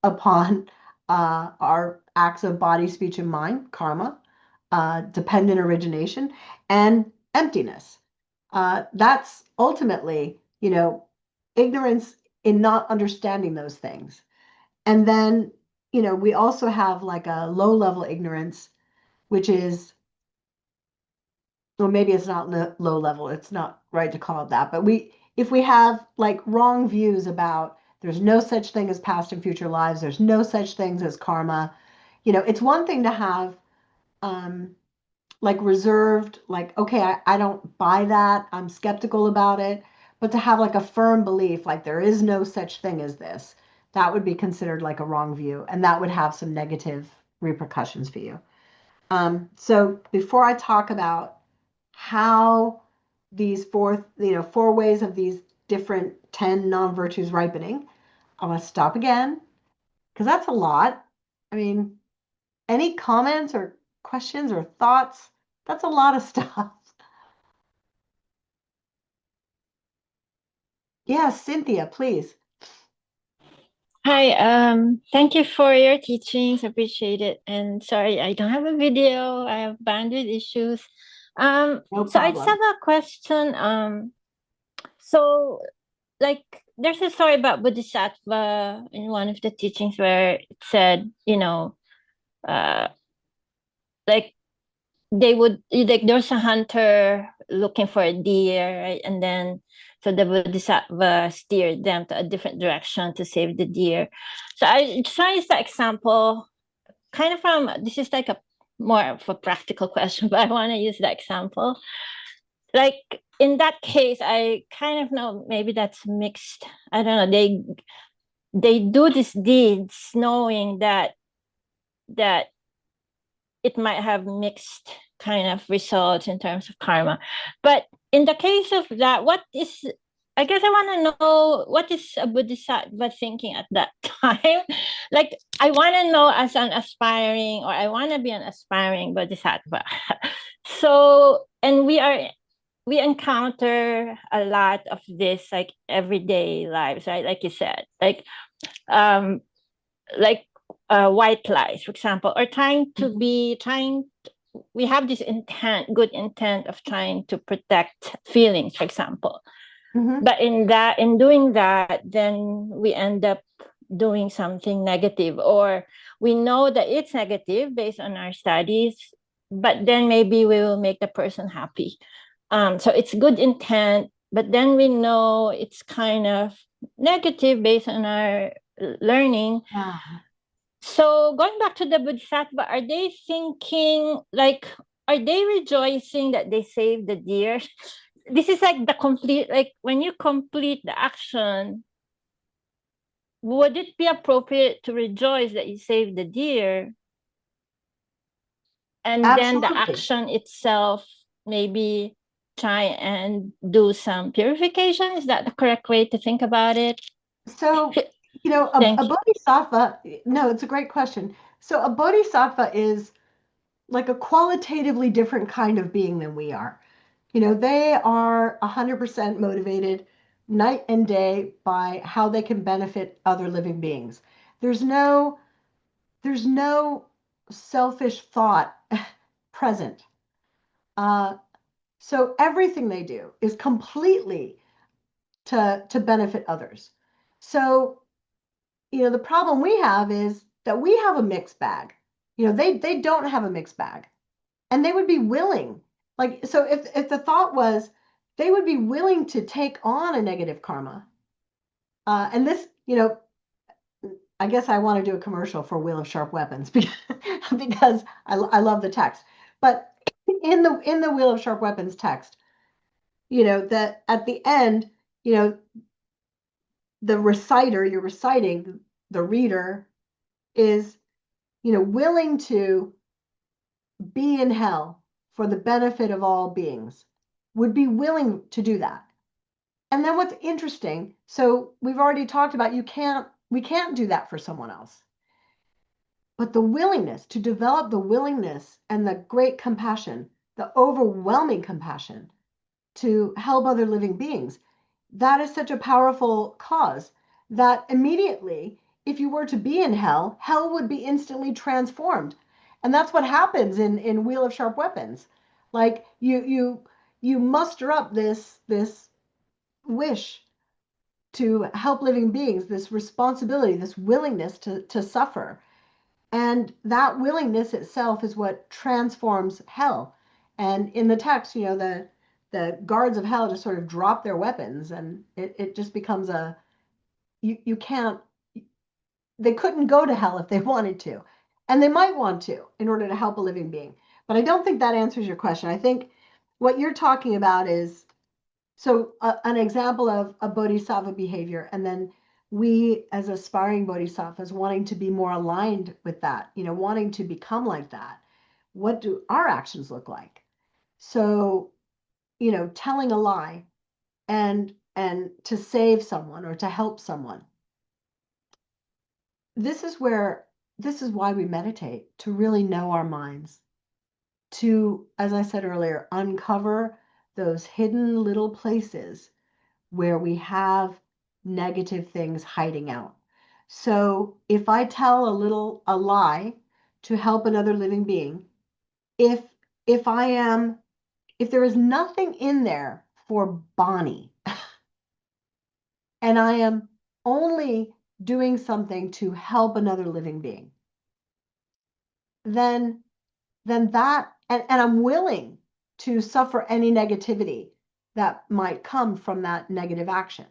upon our acts of body, speech, and mind, karma, dependent origination, and emptiness. That's ultimately, ignorance in not understanding those things. And then, we also have like a low level ignorance, which is, well, maybe it's not low level. It's not right to call it that. But if we have like wrong views about there's no such thing as past and future lives, there's no such things as karma. It's one thing to have um, like reserved, like, okay, I don't buy that. I'm skeptical about it. But to have like a firm belief, like there is no such thing as this, that would be considered like a wrong view. And that would have some negative repercussions for you. So before I talk about how these four ways of these different 10 non-virtues ripening, I want to stop again because that's a lot. I mean, any comments or questions or thoughts? That's a lot of stuff. Yeah, Cynthia, please. Hi, thank you for your teachings. Appreciate it. And sorry, I don't have a video. I have bandwidth issues. No So I just have problem. a question. So like there's a story about Bodhisattva in one of the teachings where it said, uh, like like there's a hunter looking for a deer, right? And then so the Bodhisattva steered them to a different direction to save the deer. So I try as the example, kind of from this is like a more of a practical question, but I want to use the example. Like in that case, I kind of know maybe that's mixed. I don't know. They do these deeds knowing that it might have mixed kind of results in terms of karma. But in the case of that, I guess I want to know what is a Bodhisattva thinking at that time? Like, I want to know as an aspiring, or I want to be an aspiring Bodhisattva. So, and we encounter a lot of this like everyday lives, right? Like you said, um, like white lies, for example, or we have this good intent of trying to protect feelings, for example. Mm-hmm. But in doing that, then we end up doing something negative, or we know that it's negative based on our studies, but then maybe we will make the person happy. So it's good intent, but then we know it's kind of negative based on our learning. Yeah. So going back to the Bodhisattva, are they thinking like, are they rejoicing that they saved the deer? This is like the complete, like when you complete the action, would it be appropriate to rejoice that you saved the deer? And then the Absolutely. action itself, maybe try and do some purification. Is that the correct way to think about it? So, a Thank you. bodhisattva, no, it's a great question. So, a bodhisattva is like a qualitatively different kind of being than we are. They are 100% motivated night and day by how they can benefit other living beings. There's no there's no selfish thought present. Uh, so everything they do is completely to benefit others. So, the problem we have is that we have a mixed bag. They don't have a mixed bag. And they would be willing, like, so if the thought was they would be willing to take on a negative karma, and this, I guess I want to do a commercial for Wheel of Sharp Weapons because I love the text. But in the Wheel of Sharp Weapons text, that at the end, you know the reciter, you're reciting, the reader is, willing to be in hell for the benefit of all beings, would be willing to do that. And then what's interesting, so we've already talked about we can't do that for someone else. But the willingness to develop the willingness and the great compassion, the overwhelming compassion to help other living beings, that is such a powerful cause that immediately, if you were to be in hell, hell would be instantly transformed. And that's what happens in Wheel of Sharp Weapons. Like you muster up this wish to help living beings, this responsibility, this willingness to suffer. And that willingness itself is what transforms hell. And in the text, the guards of hell just sort of drop their weapons, and it just becomes you can't, they couldn't go to hell if they wanted to. And they might want to in order to help a living being. But I don't think that answers your question. I think what you're talking about is an example of a bodhisattva behavior, and then we as aspiring bodhisattvas wanting to be more aligned with that, wanting to become like that. What do our actions look like? So, telling a lie and to save someone or to help someone. This is why we meditate, to really know our minds, to, as I said earlier, uncover those hidden little places where we have negative things hiding out. So if I tell a lie to help another living being, if if there is nothing in there for Bonnie, and I am only doing something to help another living being, then that, and I'm willing to suffer any negativity that might come from that negative action,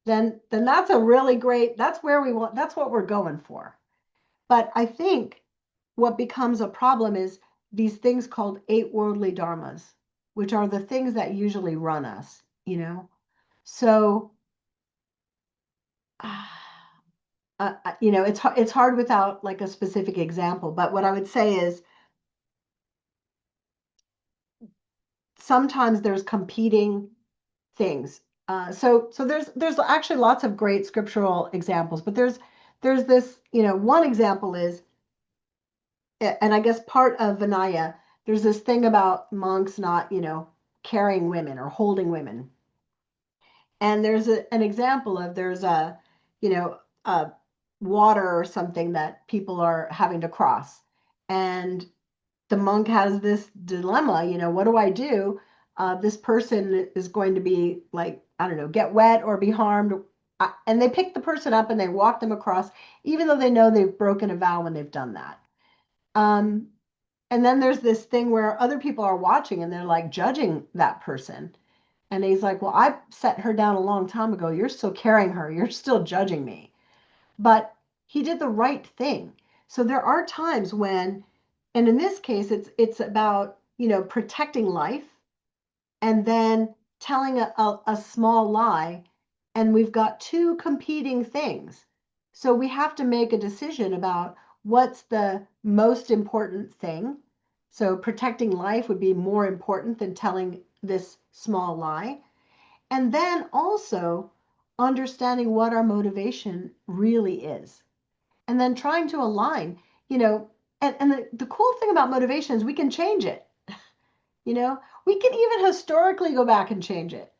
then that's a really great, that's what we're going for. But I think what becomes a problem is these things called 8 worldly dharmas, which are the things that usually run us, So, it's hard without like a specific example. But what I would say is sometimes there's competing things. So there's actually lots of great scriptural examples, but there's this, one example is, and I guess part of Vinaya, there's this thing about monks not, carrying women or holding women. And there's an example of, there's a water or something that people are having to cross. And the monk has this dilemma, what do I do? This person is going to be like, I don't know, get wet or be harmed. And they pick the person up and they walk them across, even though they know they've broken a vow when they've done that. And then there's this thing where other people are watching and they're like judging that person. And he's like, well, I set her down a long time ago. You're still carrying her. You're still judging me. But he did the right thing. So there are times when, and in this case, it's about, protecting life and then telling a small lie. And we've got two competing things. So we have to make a decision about what's the most important thing. So protecting life would be more important than telling this small lie. And then also understanding what our motivation really is. And then trying to align, and the cool thing about motivation is we can change it. We can even historically go back and change it.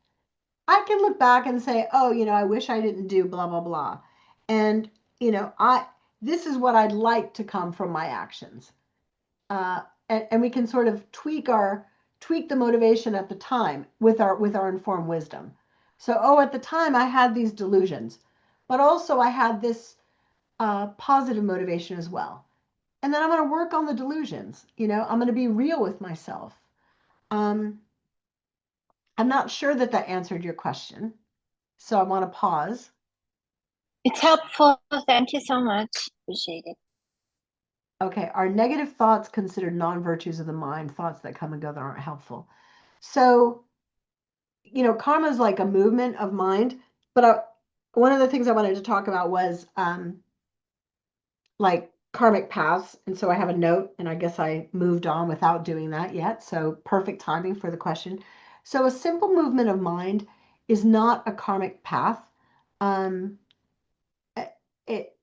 I can look back and say, oh, I wish I didn't do blah, blah, blah. And, this is what I'd like to come from my actions. And we can sort of tweak the motivation at the time with our informed wisdom. So, at the time I had these delusions, but also I had this positive motivation as well. And then I'm going to work on the delusions. I'm going to be real with myself. I'm not sure that answered your question, so I want to pause. It's helpful. Thank you so much. Appreciate it. Okay, are negative thoughts considered non-virtues of the mind, thoughts that come and go that aren't helpful? So, karma is like a movement of mind, but one of the things I wanted to talk about was like karmic paths. And so I have a note, and I guess I moved on without doing that yet. So perfect timing for the question. So a simple movement of mind is not a karmic path. Um, it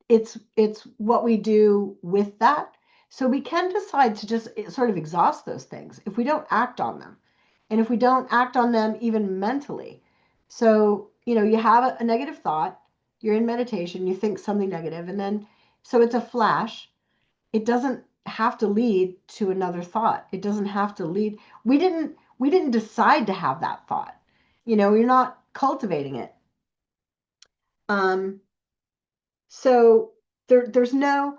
it's what we do with that. So we can decide to just sort of exhaust those things if we don't act on them, and if we don't act on them even mentally. So you have a negative thought, you're in meditation, you think something negative, and then so it's a flash. It doesn't have to lead to another thought. It doesn't have to lead. We didn't decide to have that thought. You're not cultivating it. Um, so there's no.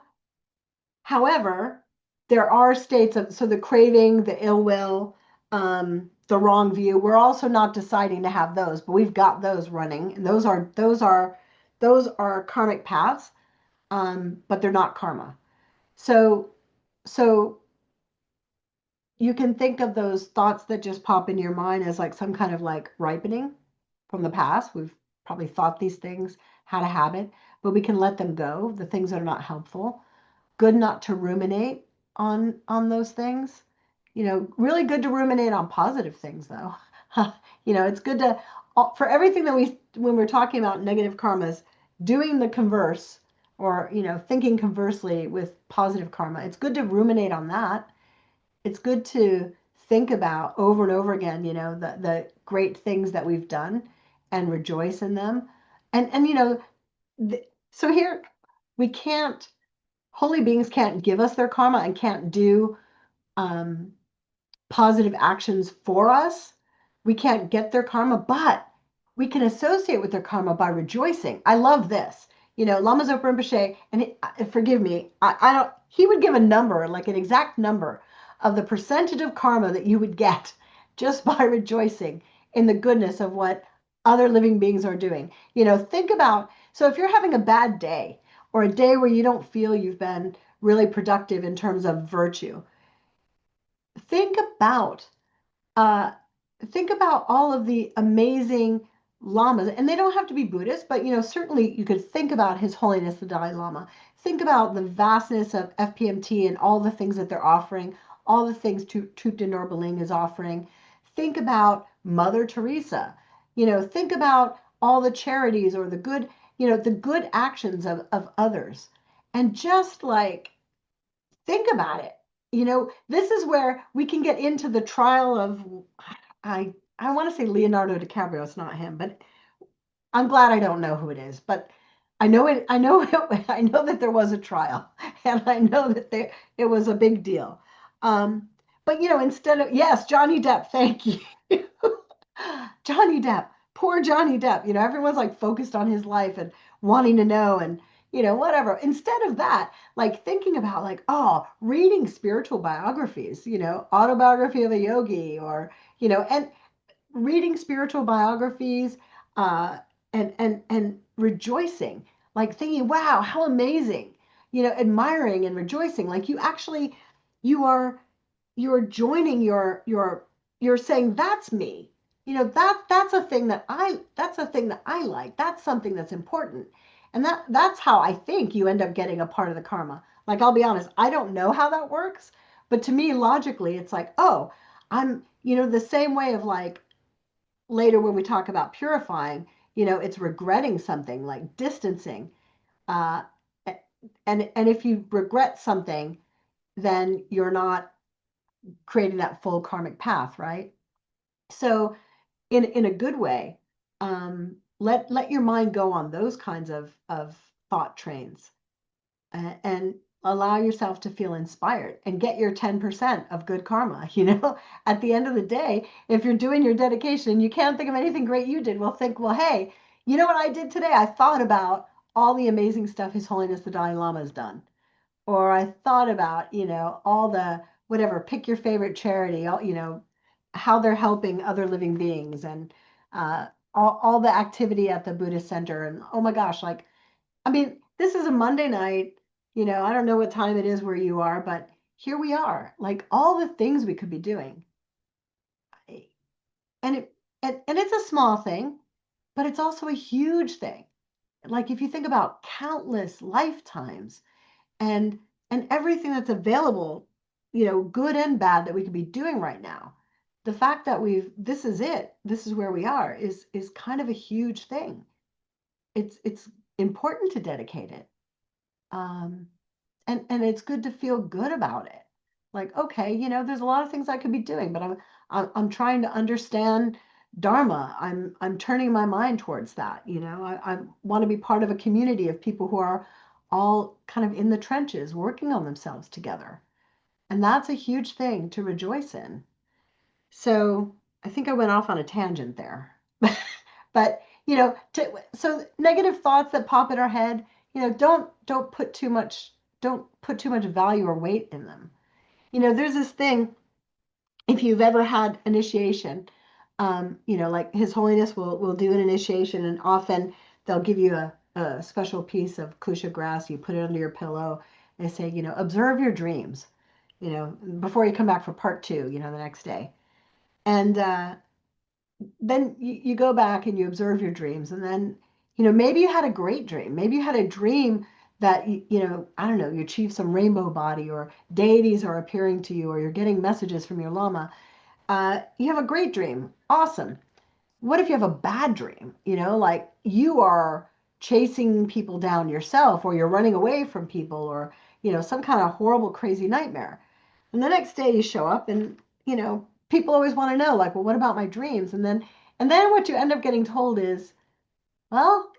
However, there are states of so the craving, the ill will, the wrong view. We're also not deciding to have those, but we've got those running, and those are karmic paths, but they're not karma. So so you can think of those thoughts that just pop in your mind as like some kind of like ripening from the past. We've probably thought these things, had a habit, but we can let them go, the things that are not helpful. Good not to ruminate on those things. Really good to ruminate on positive things though. It's good to for everything that we when we're talking about negative karmas, doing the converse or thinking conversely with positive karma. It's good to ruminate on that. It's good to think about over and over again, the great things that we've done and rejoice in them. And so here we can't holy beings can't give us their karma and can't do um, positive actions for us. We can't get their karma, but we can associate with their karma by rejoicing. I love this. Lama Zopa Rinpoche, and forgive me, I don't. He would give a number, like an exact number, of the percentage of karma that you would get just by rejoicing in the goodness of what other living beings are doing. Think about. So if you're having a bad day or a day where you don't feel you've been really productive in terms of virtue, think about uh, think about all of the amazing lamas, and they don't have to be Buddhist, but certainly you could think about His Holiness the Dalai Lama. Think about the vastness of FPMT and all the things that they're offering, all the things Thupten Norbaling is offering. Think about Mother Teresa. Think about all the charities or the good actions of others, and just like think about it. This is where we can get into the trial of I want to say Leonardo DiCaprio. It's not him, but I'm glad I don't know who it is. But I know it. I know it, I know that there was a trial, and I know that it was a big deal. But instead of yes, Johnny Depp. Thank you. Johnny Depp, poor Johnny Depp. Everyone's like focused on his life and wanting to know and whatever. Instead of that, like thinking about like, oh, reading spiritual biographies, autobiography of a yogi or, and reading spiritual biographies, uh, and rejoicing, like thinking, wow, how amazing, admiring and rejoicing. Like you are you're joining you're saying that's me. That's a thing that I like. That's something that's important. And that's how I think you end up getting a part of the karma. Like I'll be honest, I don't know how that works, but to me logically it's like, oh, I'm, the same way of like later when we talk about purifying, it's regretting something like distancing. Uh and if you regret something, then you're not creating that full karmic path, right? So in a good way, let your mind go on those kinds of thought trains, and allow yourself to feel inspired and get your 10% of good karma. At the end of the day, if you're doing your dedication and you can't think of anything great you did, well, think, well, hey, you know what I did today? I thought about all the amazing stuff His Holiness the Dalai Lama has done, or I thought about, all the whatever, pick your favorite charity, all, how they're helping other living beings, and all the activity at the Buddhist center. And oh my gosh, like, I mean, this is a Monday night, I don't know what time it is where you are, but here we are, like all the things we could be doing. And it and it's a small thing, but it's also a huge thing. like if you think about countless lifetimes and everything that's available, good and bad that we could be doing right now, the fact that this is it, this is where we are, is kind of a huge thing. It's important to dedicate it. Um, and it's good to feel good about it. Like, okay, there's a lot of things I could be doing, but I'm trying to understand Dharma. I'm turning my mind towards that. I want to be part of a community of people who are all kind of in the trenches, working on themselves together. And that's a huge thing to rejoice in. So I think I went off on a tangent there. But, so negative thoughts that pop in our head, don't put too much value or weight in them. There's this thing, if you've ever had initiation, like His Holiness will do an initiation, and often they'll give you a special piece of kusha grass. You put it under your pillow. They say, observe your dreams, before you come back for part 2, the next day. And then you go back and you observe your dreams, and then maybe you had a great dream. Maybe you had a dream that I don't know, you achieved some rainbow body, or deities are appearing to you, or you're getting messages from your lama. You have a great dream. Awesome. What if you have a bad dream? Like you are chasing people down yourself, or you're running away from people, or some kind of horrible crazy nightmare. And the next day you show up, and people always want to know, like, well, what about my dreams? And then what you end up getting told is, well,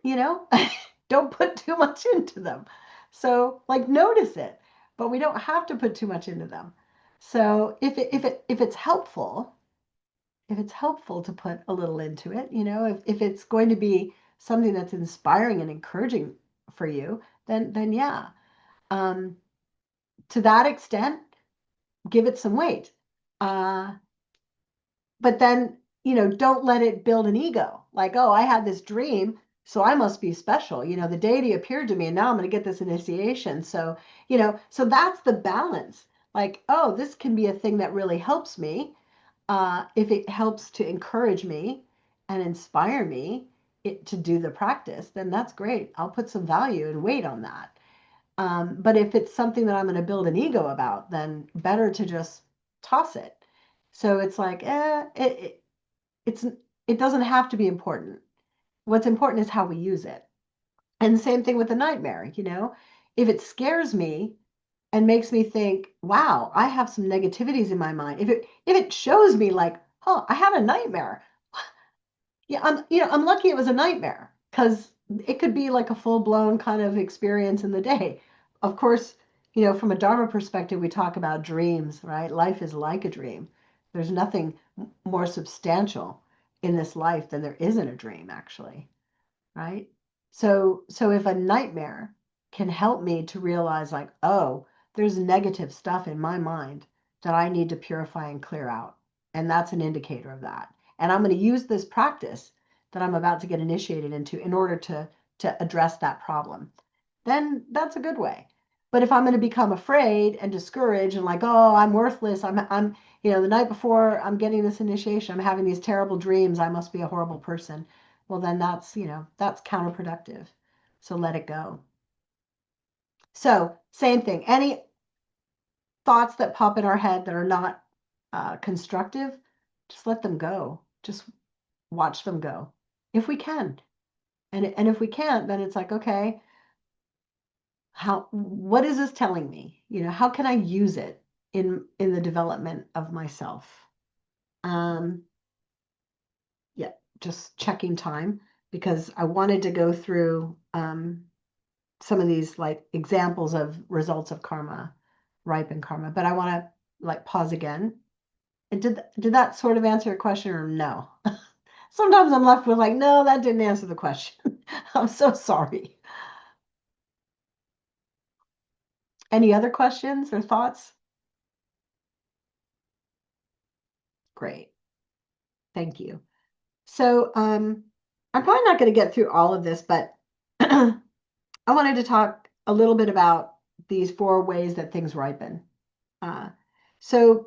don't put too much into them. So, like, notice it, but we don't have to put too much into them. So if it's helpful, to put a little into it, if it's going to be something that's inspiring and encouraging for you, then yeah. Um, to that extent, give it some weight. Uh, but then, don't let it build an ego. Like, oh, I had this dream, so I must be special. The deity appeared to me, and now I'm going to get this initiation. So, so that's the balance. Like, oh, this can be a thing that really helps me. If it helps to encourage me and inspire me to do the practice, then that's great. I'll put some value and weight on that. But if it's something that I'm going to build an ego about, then better to just toss it. So it's like, it doesn't have to be important. What's important is how we use it. And the same thing with the nightmare. If it scares me and makes me think, wow, I have some negativities in my mind. If it shows me like, oh, I had a nightmare. Yeah, I'm lucky it was a nightmare, because it could be like a full-blown kind of experience in the day. Of course, from a Dharma perspective, we talk about dreams, right? Life is like a dream. There's nothing more substantial in this life than there is in a dream, actually, right? So if a nightmare can help me to realize, like, oh, there's negative stuff in my mind that I need to purify and clear out, and that's an indicator of that. And I'm going to use this practice that I'm about to get initiated into in order to address that problem, then that's a good way. But if I'm going to become afraid and discouraged and like, oh, I'm worthless, I'm the night before I'm getting this initiation, I'm having these terrible dreams, I must be a horrible person. Well, then that's counterproductive. So let it go. So same thing. Any thoughts that pop in our head that are not constructive, just let them go. Just watch them go, if we can. And if we can't, then it's like, okay, what is this telling me? How can I use it in the development of myself? Um, yeah, just checking time, because I wanted to go through some of these like examples of results of karma, ripen karma, but I want to like pause again. And did that sort of answer your question, or no? Sometimes I'm left with like, no, that didn't answer the question. I'm so sorry. Any other questions or thoughts? Great. Thank you. So I'm probably not going to get through all of this, but I wanted to talk a little bit about these 4 ways that things ripen. So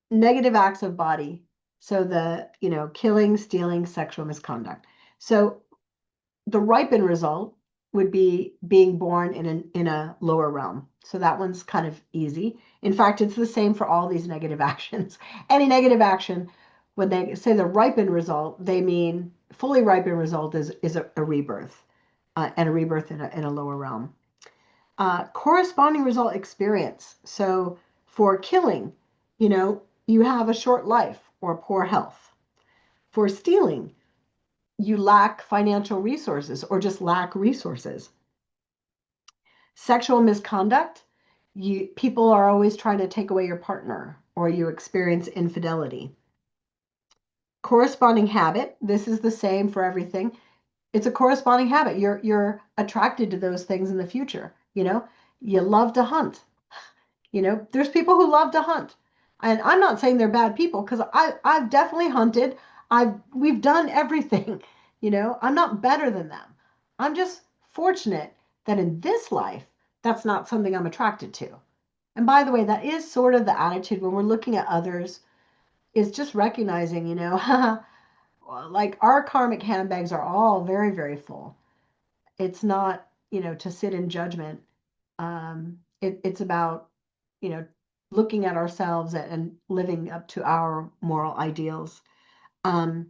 negative acts of body. So the, killing, stealing, sexual misconduct. So the ripen result would be being born in a lower realm. So that one's kind of easy. In fact, it's the same for all these negative actions. Any negative action, when they say the ripen result, they mean fully ripen result is a rebirth, and a rebirth in a lower realm. Corresponding result experience. So for killing, you have a short life or poor health. For stealing, you lack financial resources or just lack resources. Sexual misconduct, people are always trying to take away your partner, or you experience infidelity. Corresponding habit, this is the same for everything. It's a corresponding habit. You're attracted to those things in the future. You love to hunt. There's people who love to hunt. And I'm not saying they're bad people, because I've definitely hunted. We've done everything. I'm not better than them. I'm just fortunate that in this life, that's not something I'm attracted to. And by the way, that is sort of the attitude when we're looking at others, is just recognizing, like our karmic handbags are all very, very full. It's not, to sit in judgment. It's about, you know, looking at ourselves and living up to our moral ideals. Um,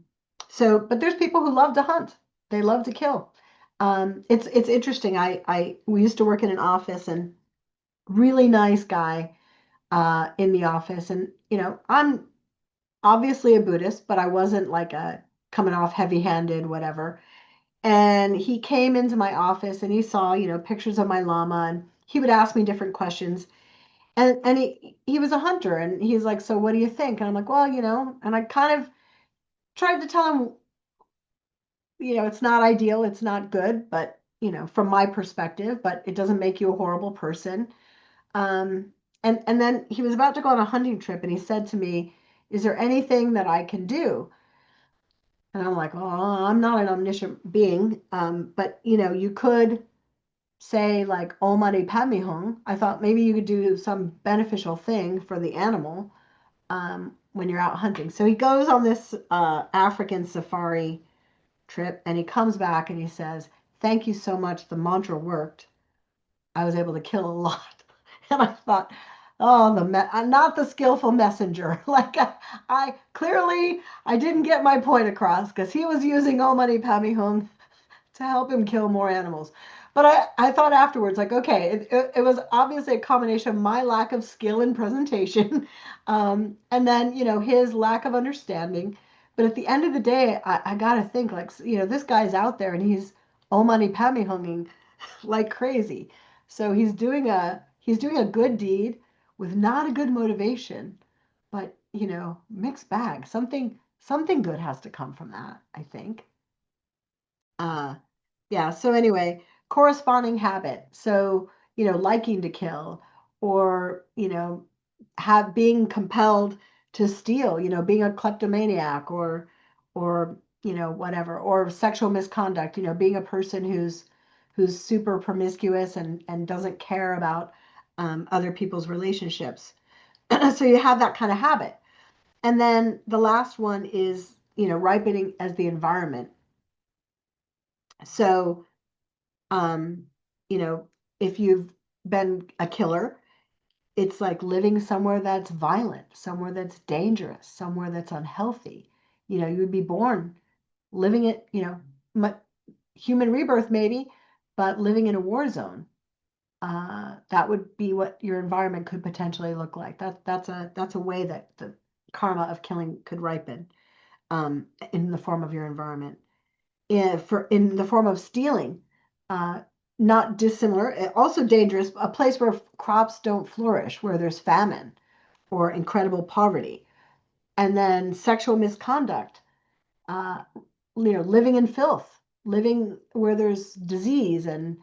but there's people who love to hunt. They love to kill. It's interesting. We used to work in an office, and really nice guy in the office, and I'm obviously a Buddhist, but I wasn't like a coming off heavy-handed, whatever. And he came into my office and he saw, pictures of my llama, and he would ask me different questions. And he was a hunter, and he's like, "So what do you think?" And I'm like, "Well, and I kind of tried to tell him, it's not ideal, it's not good, but from my perspective, but it doesn't make you a horrible person. Um, and then he was about to go on a hunting trip, and he said to me, "Is there anything that I can do?" And I'm like, "Oh, I'm not an omniscient being, but you could say like Om Mani Padme Hum. I thought maybe you could do some beneficial thing for the animal when you're out hunting." So he goes on this African safari trip, and he comes back and he says, "Thank you so much. The mantra worked. I was able to kill a lot." And I thought, oh, I'm not the skillful messenger. Like I clearly I didn't get my point across, because he was using Om Mani Padme Hum to help him kill more animals. But I thought afterwards, like, okay, it was obviously a combination of my lack of skill in presentation, and then, his lack of understanding. But at the end of the day, I got to think, like, this guy's out there and he's Om Mani Padme Hunging like crazy. So he's doing a good deed with not a good motivation, but, mixed bag. Something good has to come from that, I think. Uh, yeah, so anyway, corresponding habit. So, liking to kill, or, have being compelled to steal, being a kleptomaniac, or, whatever, or sexual misconduct, being a person who's super promiscuous and doesn't care about other people's relationships. So you have that kind of habit. And then the last one is, ripening as the environment. So Um, you know, if you've been a killer, it's like living somewhere that's violent, somewhere that's dangerous, somewhere that's unhealthy. You would be born living it, human rebirth maybe, but living in a war zone. That would be what your environment could potentially look like. That's a way that the karma of killing could ripen, in the form of your environment. In the form of stealing, uh, not dissimilar, also dangerous, a place where crops don't flourish, where there's famine or incredible poverty. And then sexual misconduct, uh, living in filth, living where there's disease and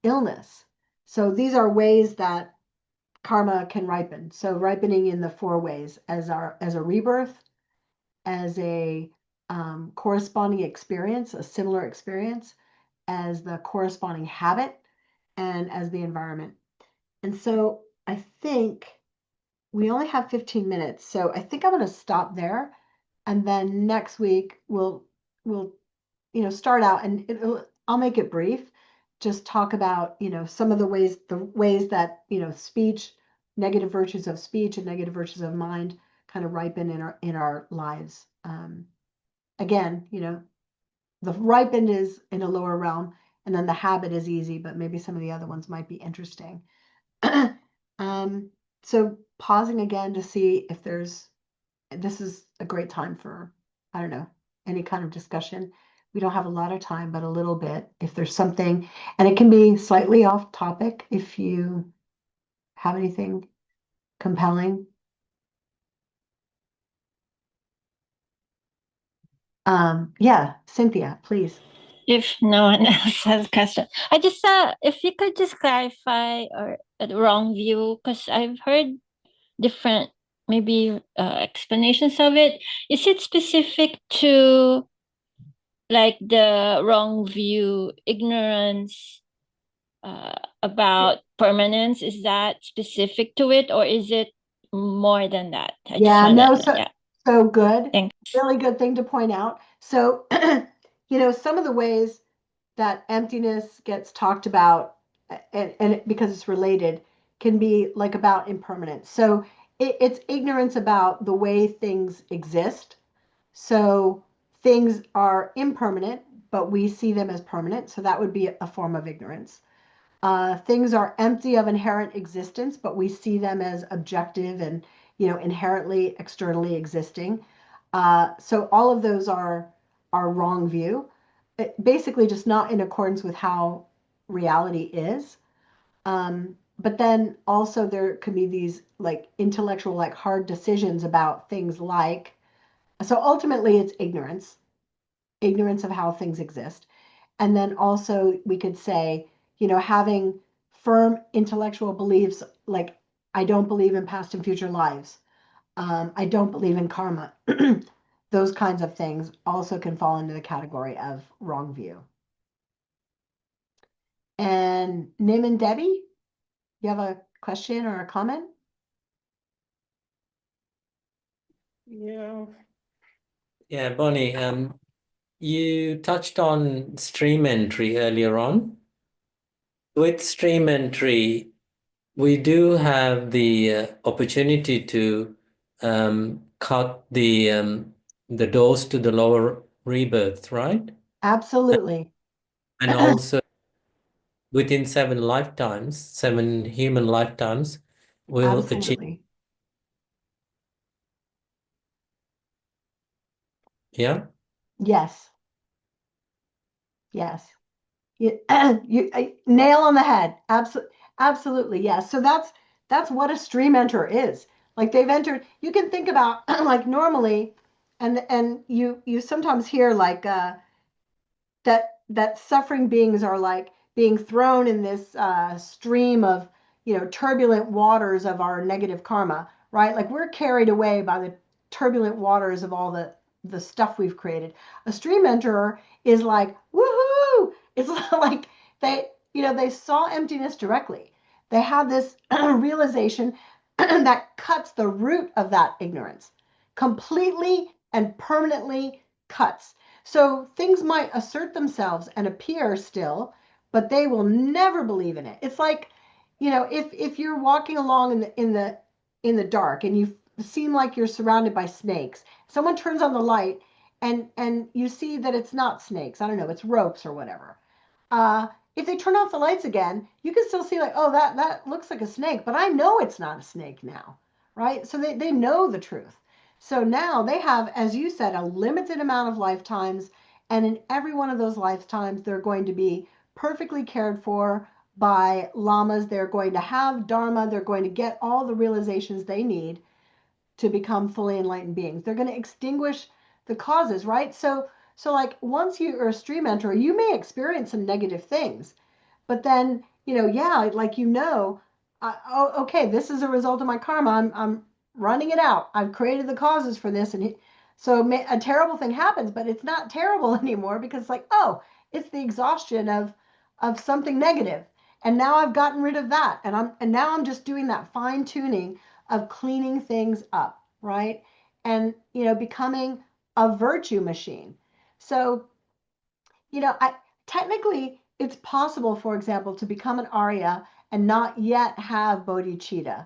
illness. So these are ways that karma can ripen. So ripening in the four ways: as a rebirth, as a corresponding experience, a similar experience, as the corresponding habit, and as the environment. And so I think we only have 15 minutes. So I think I'm going to stop there. And then next week we'll start out, and I'll make it brief. Just talk about, some of the ways that, speech, negative virtues of speech and negative virtues of mind kind of ripen in our lives. Again, the ripen is in a lower realm, and then the habit is easy, but maybe some of the other ones might be interesting. So pausing again to see if this is a great time for, I don't know, any kind of discussion. We don't have a lot of time, but a little bit. If there's something, and it can be slightly off topic if you have anything compelling. Yeah, Cynthia, please. If no one else has a question, I just if you could just clarify or the wrong view, because I've heard different maybe explanations of it. Is it specific to like the wrong view, ignorance about permanence? Is that specific to it, or is it more than that? I just Yeah, wanna, no, yeah, so good. thanks. Really good thing to point out. So, some of the ways that emptiness gets talked about, and because it's related, can be like about impermanence. So it's ignorance about the way things exist. So things are impermanent, but we see them as permanent. So that would be a form of ignorance. Things are empty of inherent existence, but we see them as objective and, inherently externally existing. So all of those are wrong view. Basically, just not in accordance with how reality is. But then also there could be these like intellectual, like hard decisions about things like. So ultimately, it's ignorance of how things exist. And then also we could say, having firm intellectual beliefs like, I don't believe in past and future lives. I don't believe in karma. Those kinds of things also can fall into the category of wrong view. And Nim and Debbie, you have a question or a comment? Yeah. Yeah, Bonnie, you touched on stream entry earlier on. With stream entry, we do have the opportunity to cut the doors to the lower rebirth, right? Absolutely. And also within 7 human lifetimes, we'll achieve. Absolutely. Yeah. Yes. Yes. Nail on the head. Absolutely. Yes. So that's what a stream enter is. Like they've entered, you can think about like normally, and you sometimes hear like that suffering beings are like being thrown in this stream of turbulent waters of our negative karma, right? Like we're carried away by the turbulent waters of all the stuff we've created. A stream enterer is like woohoo. It's like they saw emptiness directly. They had this realization that cuts the root of that ignorance completely and permanently. Cuts. So things might assert themselves and appear still, but they will never believe in it. It's like, if you're walking along in the dark and you seem like you're surrounded by snakes, someone turns on the light and you see that it's not snakes. I don't know, it's ropes or whatever. Uh, if they turn off the lights again, you can still see like, oh, that looks like a snake, but I know it's not a snake now, right? So they know the truth. So now they have, as you said, a limited amount of lifetimes, and in every one of those lifetimes, they're going to be perfectly cared for by lamas. They're going to have dharma. They're going to get all the realizations they need to become fully enlightened beings. They're going to extinguish the causes, right? So like once you are a stream enterer, you may experience some negative things, but then, yeah, like, oh, okay, this is a result of my karma. I'm running it out. I've created the causes for this. And so a terrible thing happens, but it's not terrible anymore because it's like, oh, it's the exhaustion of something negative. And now I've gotten rid of that. And now I'm just doing that fine tuning of cleaning things up, right? And, becoming a virtue machine. So I technically it's possible, for example, to become an Arya and not yet have bodhicitta.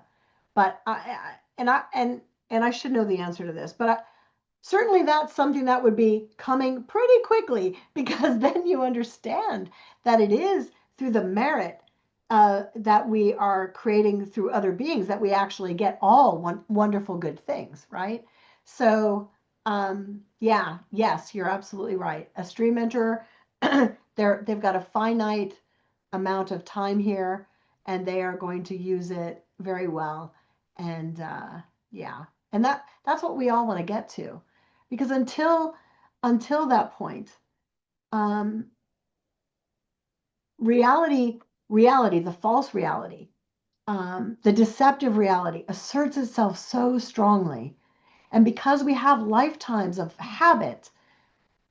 But I should know the answer to this, but certainly that's something that would be coming pretty quickly, because then you understand that it is through the merit that we are creating through other beings that we actually get all wonderful good things, right? So yeah, yes, you're absolutely right. A stream mentor, they've got a finite amount of time here, and they are going to use it very well. And yeah, and that's what we all want to get to, because until that point, um, reality, the false reality, the deceptive reality asserts itself so strongly, and because we have lifetimes of habit,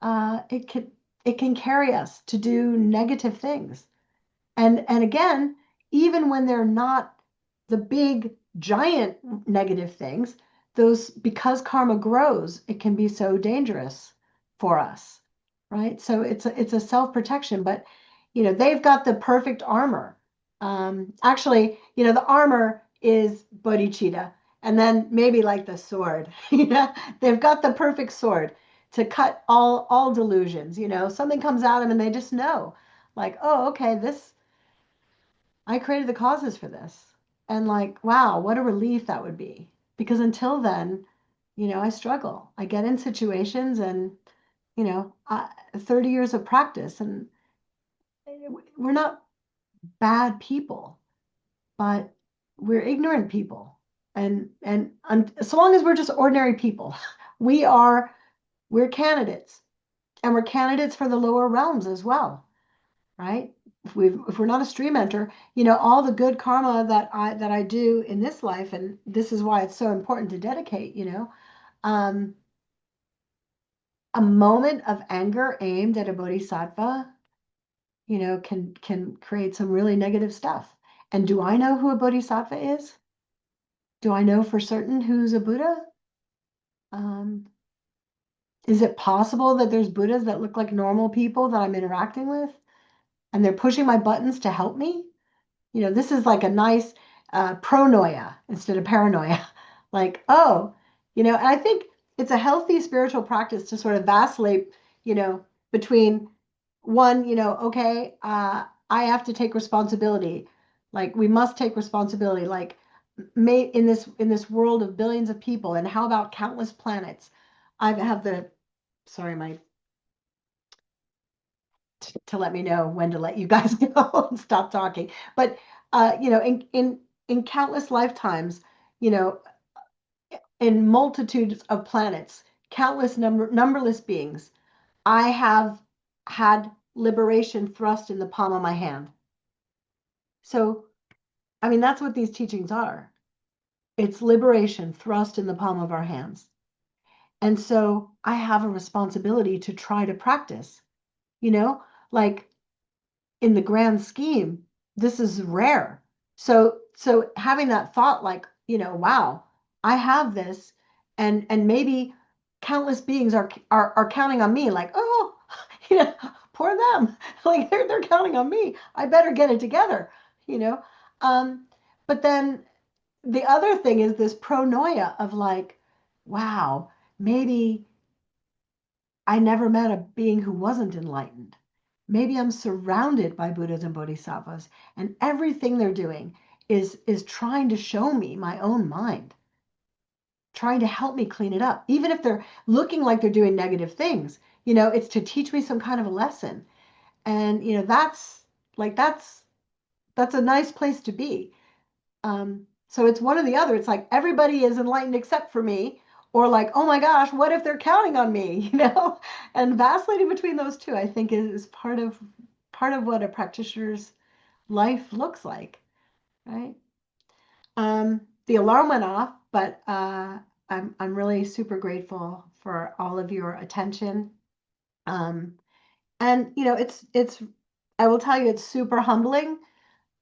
it can carry us to do negative things. And again, even when they're not the big giant negative things, those, because karma grows, it can be so dangerous for us, right? So it's a self-protection, but they've got the perfect armor. Actually, the armor is bodhicitta, and then maybe like the sword. They've got the perfect sword to cut all delusions. Something comes at them and they just know, like, oh, okay, this, I created the causes for this. And like, wow, what a relief that would be. Because until then, I struggle. I get in situations and, 30 years of practice, and we're not bad people, but we're ignorant people. And so long as we're just ordinary people, we're candidates, and we're candidates for the lower realms as well, right? If we're not a stream enter, all the good karma that I do in this life, and this is why it's so important to dedicate, um, a moment of anger aimed at a bodhisattva, can create some really negative stuff. And do I know who a bodhisattva is? Do I know for certain who's a Buddha? Um, is it possible that there's Buddhas that look like normal people that I'm interacting with, and they're pushing my buttons to help me? This is like a nice pronoia instead of paranoia. Like, oh, and I think it's a healthy spiritual practice to sort of vacillate, between one, okay, I have to take responsibility. Like, we must take responsibility. Like, in this world of billions of people, and how about countless planets? I have the, sorry, my to let me know when to let you guys go and stop talking. But in countless lifetimes, you know, in multitudes of planets, countless numberless beings, I have had liberation thrust in the palm of my hand. So, I mean, that's what these teachings are. It's liberation thrust in the palm of our hands. And so I have a responsibility to try to practice, like, in the grand scheme, this is rare. So having that thought, like, wow, I have this, and maybe countless beings are counting on me, like, oh, poor them. Like, they're counting on me. I better get it together, you know. Um, but then the other thing is this pronoia of like, wow, maybe I never met a being who wasn't enlightened. Maybe I'm surrounded by Buddhas and Bodhisattvas, and everything they're doing is trying to show me my own mind, trying to help me clean it up. Even if they're looking like they're doing negative things, it's to teach me some kind of a lesson. And that's a nice place to be. So it's one or the other. It's like everybody is enlightened except for me, or like, oh my gosh, what if they're counting on me? And vacillating between those two, I think, is part of what a practitioner's life looks like, right? The alarm went off, but I'm really super grateful for all of your attention. Um, and it's I will tell you, it's super humbling,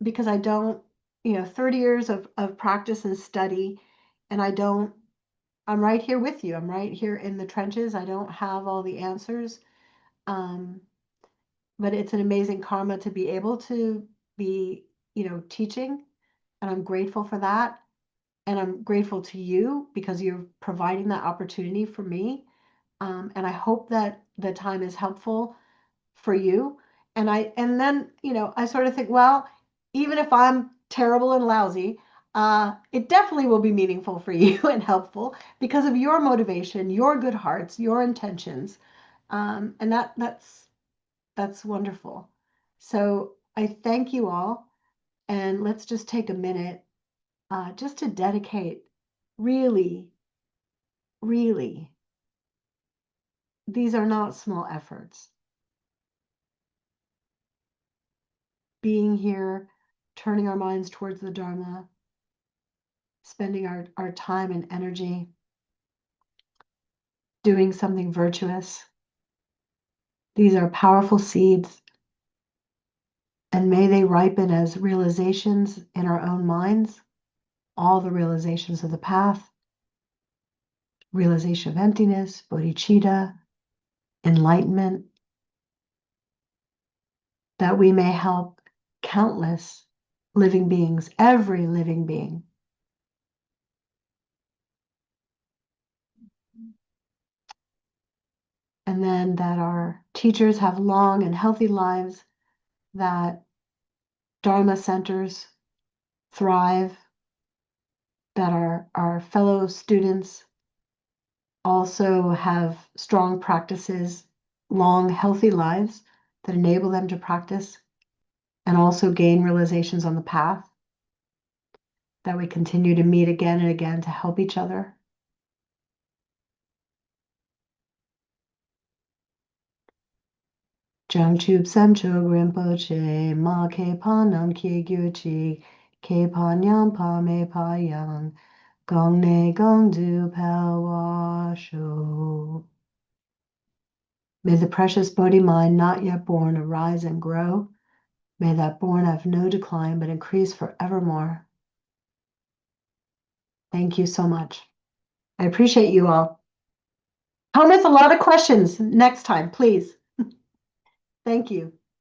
because I don't, 30 years of practice and study, and I'm right here with you. I'm right here in the trenches. I don't have all the answers. Um, but it's an amazing karma to be able to be, teaching. And I'm grateful for that. And I'm grateful to you because you're providing that opportunity for me. And I hope that the time is helpful for you. And then, I sort of think, well, even if I'm terrible and lousy, it definitely will be meaningful for you and helpful because of your motivation, your good hearts, your intentions. And that's wonderful. So I thank you all. And let's just take a minute just to dedicate really, really, these are not small efforts. Being here, turning our minds towards the Dharma, spending our time and energy doing something virtuous. These are powerful seeds, and may they ripen as realizations in our own minds, all the realizations of the path, realization of emptiness, bodhicitta, enlightenment, that we may help countless living beings, every living being. And then that our teachers have long and healthy lives, that Dharma centers thrive, that our fellow students also have strong practices, long, healthy lives that enable them to practice and also gain realizations on the path, that we continue to meet again and again to help each other. Jangchub Samchog Rinpoche, Ma Ke Panam Kie Gyuchi, Ke Panyam Pa Me Pa Yang, Gong Ne Gong Du Pel Wa Shu. May the precious Bodhi mind not yet born arise and grow. May that born have no decline but increase forevermore. Thank you so much. I appreciate you all. Come with a lot of questions next time, please. Thank you.